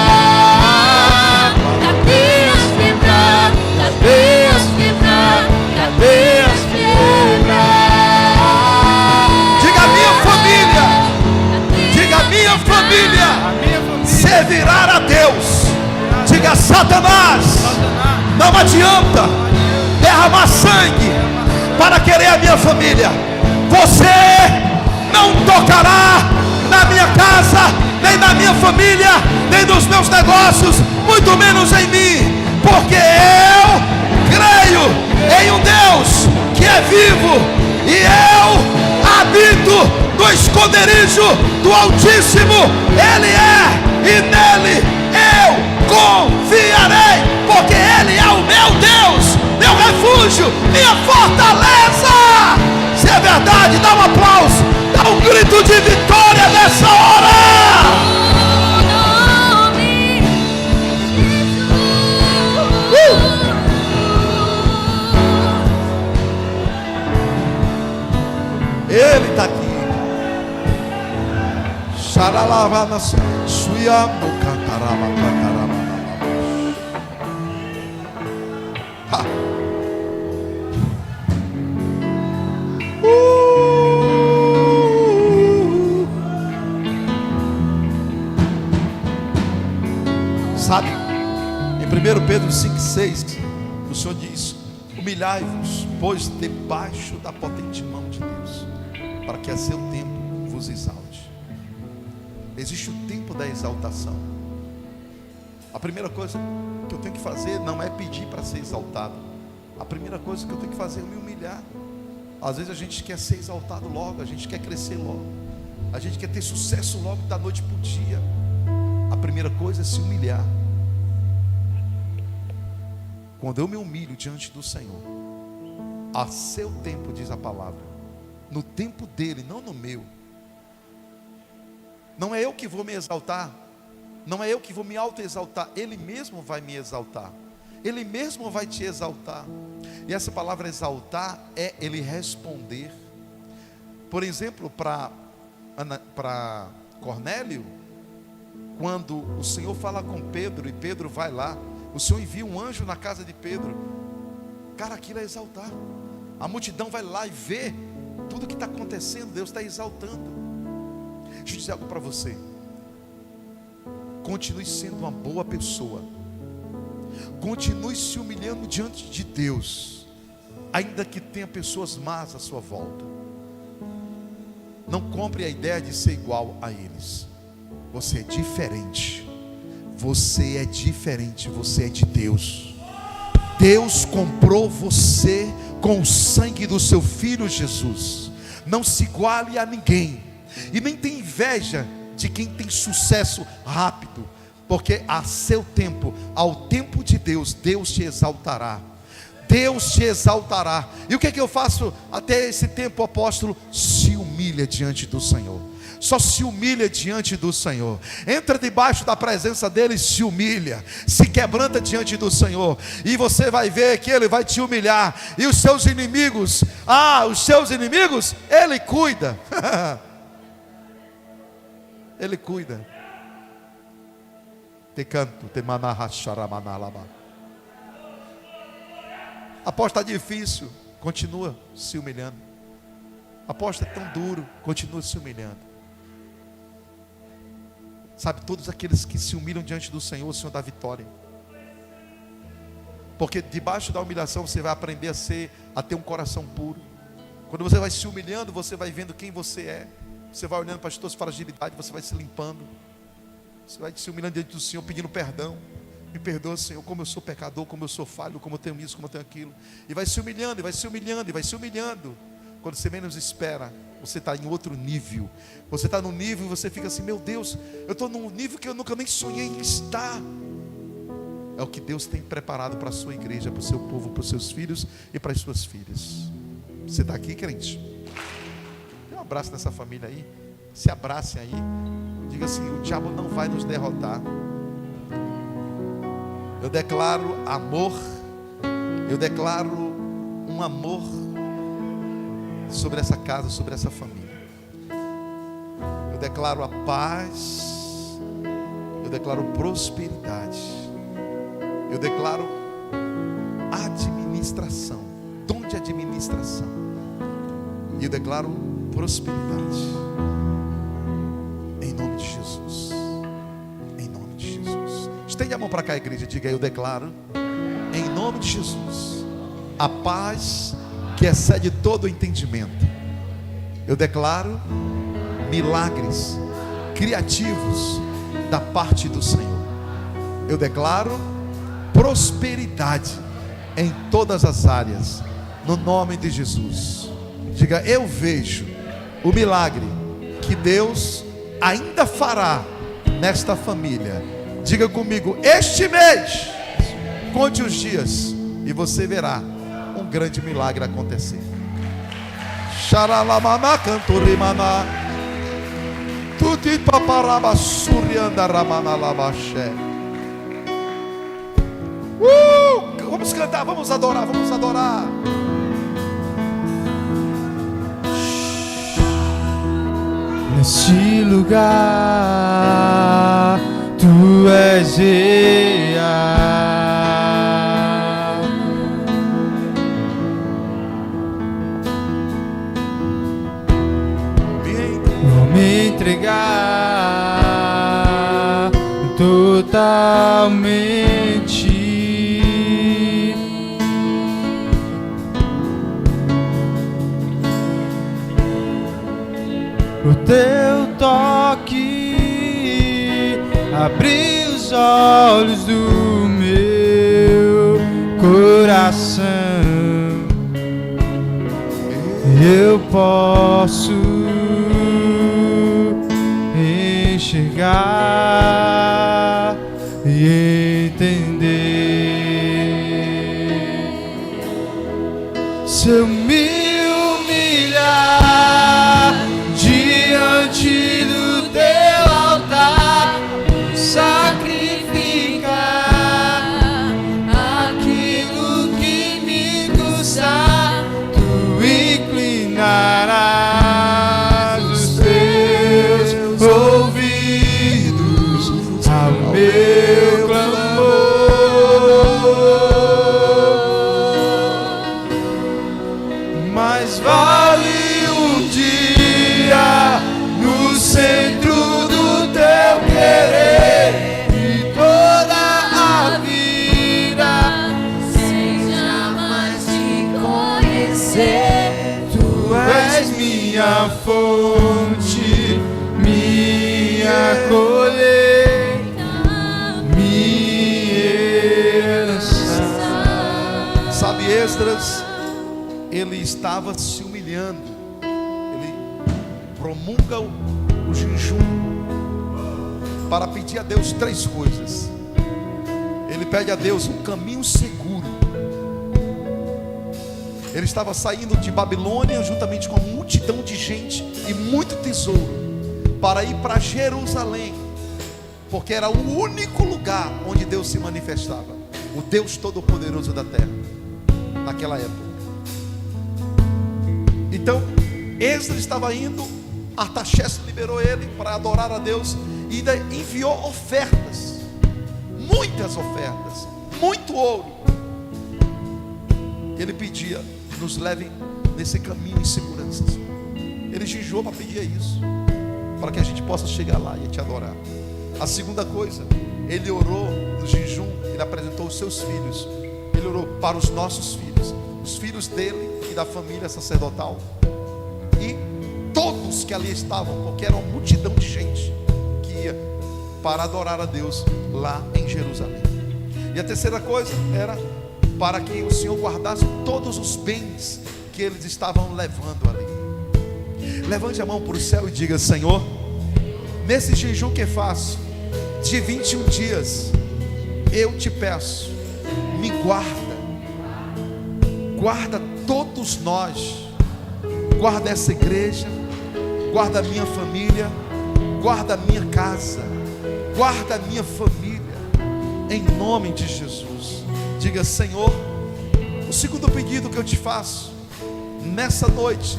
Não adianta derramar sangue para querer a minha família. Você não tocará na minha casa, nem na minha família, nem nos meus negócios, muito menos em mim, porque eu creio em um Deus que é vivo, e eu habito no esconderijo do Altíssimo. Ele é, e nele eu confiarei, porque Ele é o meu Deus, meu refúgio, minha fortaleza. Se é verdade, dá um aplauso, dá um grito de vitória nessa hora. Ele está aqui. Xaralavana, suiamo, cantarama, cantarama. Sabe, em 1 Pedro 5,6, o Senhor diz: humilhai-vos, pois debaixo da potente mão de Deus, para que a seu tempo vos exalte. Existe o tempo da exaltação. A primeira coisa que eu tenho que fazer não é pedir para ser exaltado. A primeira coisa que eu tenho que fazer é me humilhar. Às vezes a gente quer ser exaltado logo, a gente quer crescer logo, a gente quer ter sucesso logo da noite para o dia. A primeira coisa é se humilhar. Quando eu me humilho diante do Senhor, a seu tempo, diz a palavra, no tempo dele, não no meu. Não é eu que vou me exaltar, não é eu que vou me auto-exaltar, Ele mesmo vai me exaltar, Ele mesmo vai te exaltar. E essa palavra exaltar é Ele responder. Por exemplo, para Cornélio, quando o Senhor fala com Pedro e Pedro vai lá, o Senhor envia um anjo na casa de Pedro. Cara, aquilo é exaltar. A multidão vai lá e vê tudo que está acontecendo, Deus está exaltando. Deixa eu dizer algo para você. Continue sendo uma boa pessoa. Continue se humilhando diante de Deus, ainda que tenha pessoas más à sua volta. Não compre a ideia de ser igual a eles. Você é diferente. Você é diferente, você é de Deus. Deus comprou você com o sangue do seu Filho Jesus. Não se iguale a ninguém, e nem tem inveja de quem tem sucesso rápido, porque a seu tempo, ao tempo de Deus, Deus te exaltará. Deus te exaltará. E o que é que eu faço até esse tempo, apóstolo? Se humilha diante do Senhor. Só se humilha diante do Senhor. Entra debaixo da presença dEle, se humilha, se quebranta diante do Senhor, e você vai ver que Ele vai te humilhar. E os seus inimigos, os seus inimigos, Ele cuida. Ele cuida. Te canto, te manarracharamanalaba. Aposto, está difícil, continua se humilhando. Aposto, é tão duro, continua se humilhando. Sabe, todos aqueles que se humilham diante do Senhor, o Senhor dá vitória. Porque debaixo da humilhação você vai aprender a ter um coração puro. Quando você vai se humilhando, você vai vendo quem você é. Você vai olhando para as suas fragilidades, você vai se limpando. Você vai se humilhando diante do Senhor, pedindo perdão. Me perdoa, Senhor, como eu sou pecador, como eu sou falho, como eu tenho isso, como eu tenho aquilo. E vai se humilhando, e vai se humilhando, e vai se humilhando. Quando você menos espera, você está em outro nível. Você está num nível e você fica assim: meu Deus, eu estou num nível que eu nunca nem sonhei em estar. É o que Deus tem preparado para a sua igreja, para o seu povo, para os seus filhos e para as suas filhas. Você está aqui, crente? Dê um abraço nessa família aí. Se abracem aí. Diga assim: o diabo não vai nos derrotar. Eu declaro amor. Eu declaro um amor sobre essa casa, sobre essa família. Eu declaro a paz. Eu declaro prosperidade. Eu declaro administração, dom de administração. E eu declaro prosperidade. Em nome de Jesus. Em nome de Jesus. Estende a mão para cá, igreja. Diga: eu declaro, em nome nome de Jesus, a paz que excede todo o entendimento, eu declaro milagres criativos da parte do Senhor. Eu declaro prosperidade em todas as áreas, no nome de Jesus. Diga: eu vejo o milagre que Deus ainda fará nesta família. Diga comigo: este mês, conte os dias e você verá um grande milagre acontecer. Xaralamana canturimana, tuti paparaba surianda ramana labaxé. Vamos cantar, vamos adorar, vamos adorar. Neste lugar, tu és real. Vou me entregar totalmente. O teu toque abriu os olhos do meu coração. Eu posso enxergar e entender. Se eu me humilhar diante do teu altar, sacrificar aquilo que me custar, tu inclinarás os teus ouvidos ao meu clamor. Mas vale um dia no centro do teu querer e toda a vida sem jamais te conhecer. Tu és minha fonte, minha colheita, minha herança. Sabe, Esdras, ele estava se humilhando. Ele promulga o jejum para pedir a Deus três coisas. Ele pede a Deus um caminho seguro. Ele estava saindo de Babilônia juntamente com uma multidão de gente e muito tesouro para ir para Jerusalém, porque era o único lugar onde Deus se manifestava, o Deus Todo-Poderoso da terra naquela época. Então Esdras estava indo, Artaxerxes liberou ele para adorar a Deus e ainda enviou ofertas, muitas ofertas, muito ouro. Ele pedia: nos levem nesse caminho em segurança. Ele jejuou para pedir isso, para que a gente possa chegar lá e te adorar. A segunda coisa, ele orou no jejum, ele apresentou os seus filhos. Ele orou para os nossos filhos, os filhos dele e da família sacerdotal, e todos que ali estavam, porque era uma multidão de gente que ia para adorar a Deus lá em Jerusalém. E a terceira coisa era para que o Senhor guardasse todos os bens que eles estavam levando ali. Levante a mão para o céu e diga: Senhor, nesse jejum que faço de 21 dias, eu te peço, me guarda todos nós, guarda essa igreja, guarda a minha família, guarda a minha casa, guarda a minha família, em nome de Jesus. Diga: Senhor, o segundo pedido que eu te faço nessa noite,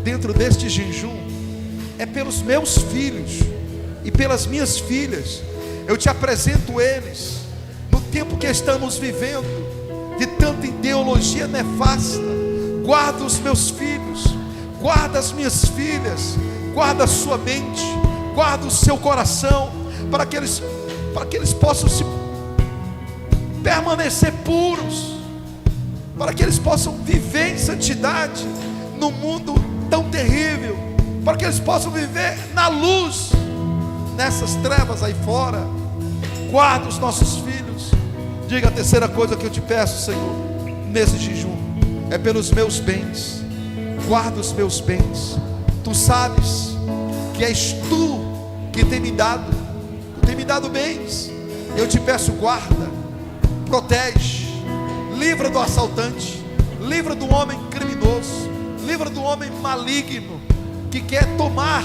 dentro deste jejum, é pelos meus filhos e pelas minhas filhas. Eu te apresento eles no tempo que estamos vivendo, de tanta ideologia nefasta. Guarda os meus filhos, guarda as minhas filhas, guarda a sua mente, guarda o seu coração, para que eles possam se permanecer puros, para que eles possam viver em santidade num mundo tão terrível, para que eles possam viver na luz, nessas trevas aí fora. Guarda os nossos filhos. Diga: a terceira coisa que eu te peço, Senhor, nesse jejum, é pelos meus bens. Guarda os meus bens. Tu sabes que és tu que tem me dado bens. Eu te peço, guarda, protege, livra do assaltante, livra do homem criminoso, livra do homem maligno que quer tomar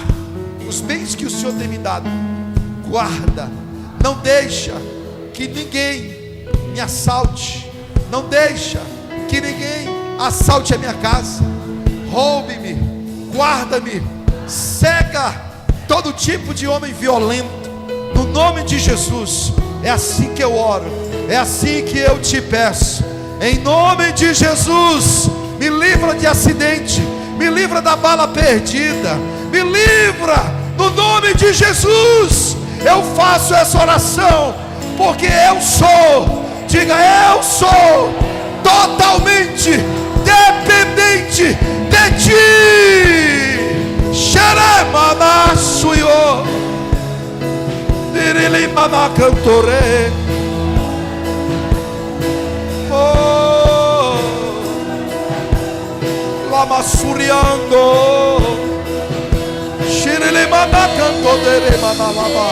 os bens que o Senhor tem me dado. Guarda, não deixa que ninguém me assalte, não deixa que ninguém assalte a minha casa, roube-me, guarda-me, cega todo tipo de homem violento, no nome de Jesus. É assim que eu oro, é assim que eu te peço, em nome de Jesus. Me livra de acidente, me livra da bala perdida, me livra, no nome de Jesus. Eu faço essa oração, porque eu sou, diga, eu sou totalmente dependente de ti. Xeremana suyo, dirilimana cantore, oh, lama suriando, xirilimana cantore, mana lama.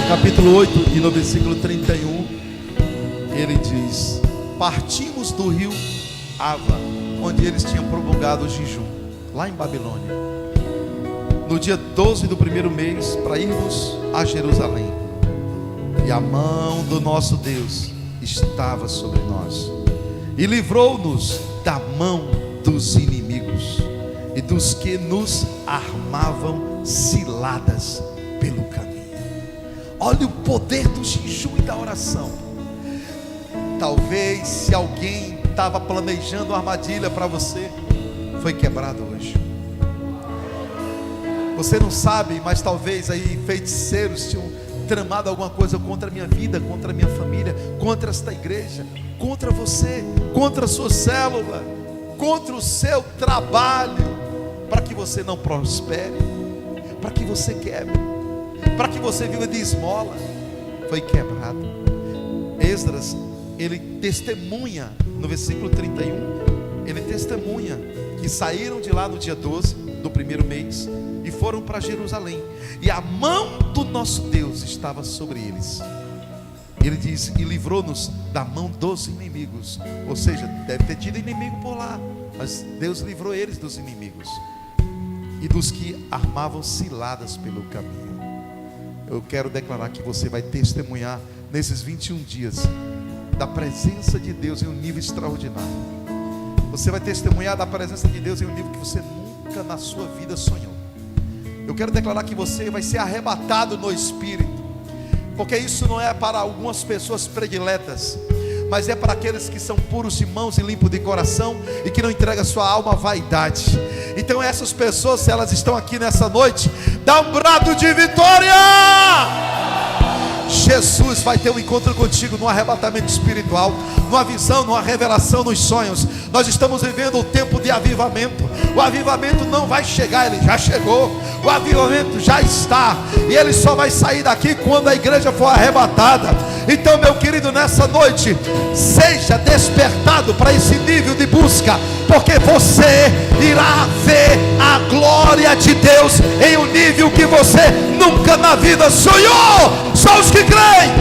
Capítulo 8 e no versículo 31, ele diz: partimos do rio Ava, onde eles tinham promulgado o jejum, lá em Babilônia, no dia 12 do primeiro mês, para irmos a Jerusalém. E a mão do nosso Deus estava sobre nós, e livrou-nos da mão dos inimigos e dos que nos armavam ciladas pelo caminho. Olha o poder do jejum e da oração. Talvez, se alguém estava planejando uma armadilha para você, foi quebrado hoje. Você não sabe, mas talvez aí feiticeiros tinham tramado alguma coisa contra a minha vida, contra a minha família, contra esta igreja, contra você, contra a sua célula, contra o seu trabalho, para que você não prospere, para que você quebre, para que você viva de esmola. Foi quebrado. Esdras, ele testemunha no versículo 31, ele testemunha que saíram de lá no dia 12 do primeiro mês e foram para Jerusalém, e a mão do nosso Deus estava sobre eles. Ele diz: e livrou-nos da mão dos inimigos. Ou seja, deve ter tido inimigo por lá, mas Deus livrou eles dos inimigos e dos que armavam ciladas pelo caminho. Eu quero declarar que você vai testemunhar nesses 21 dias da presença de Deus em um nível extraordinário. Você vai testemunhar da presença de Deus em um nível que você nunca na sua vida sonhou. Eu quero declarar que você vai ser arrebatado no Espírito, porque isso não é para algumas pessoas prediletas, mas é para aqueles que são puros de mãos e limpos de coração e que não entregam sua alma à vaidade. Então essas pessoas, se elas estão aqui nessa noite, dá um brado de vitória. Jesus vai ter um encontro contigo no arrebatamento espiritual, numa visão, numa revelação, nos sonhos. Nós estamos vivendo o tempo de avivamento. O avivamento não vai chegar, ele já chegou. O avivamento já está, e ele só vai sair daqui quando a igreja for arrebatada. Então, meu querido, nessa noite, seja despertado para esse nível de busca, porque você irá ver a glória de Deus em um nível que você nunca na vida sonhou. Só os que creem,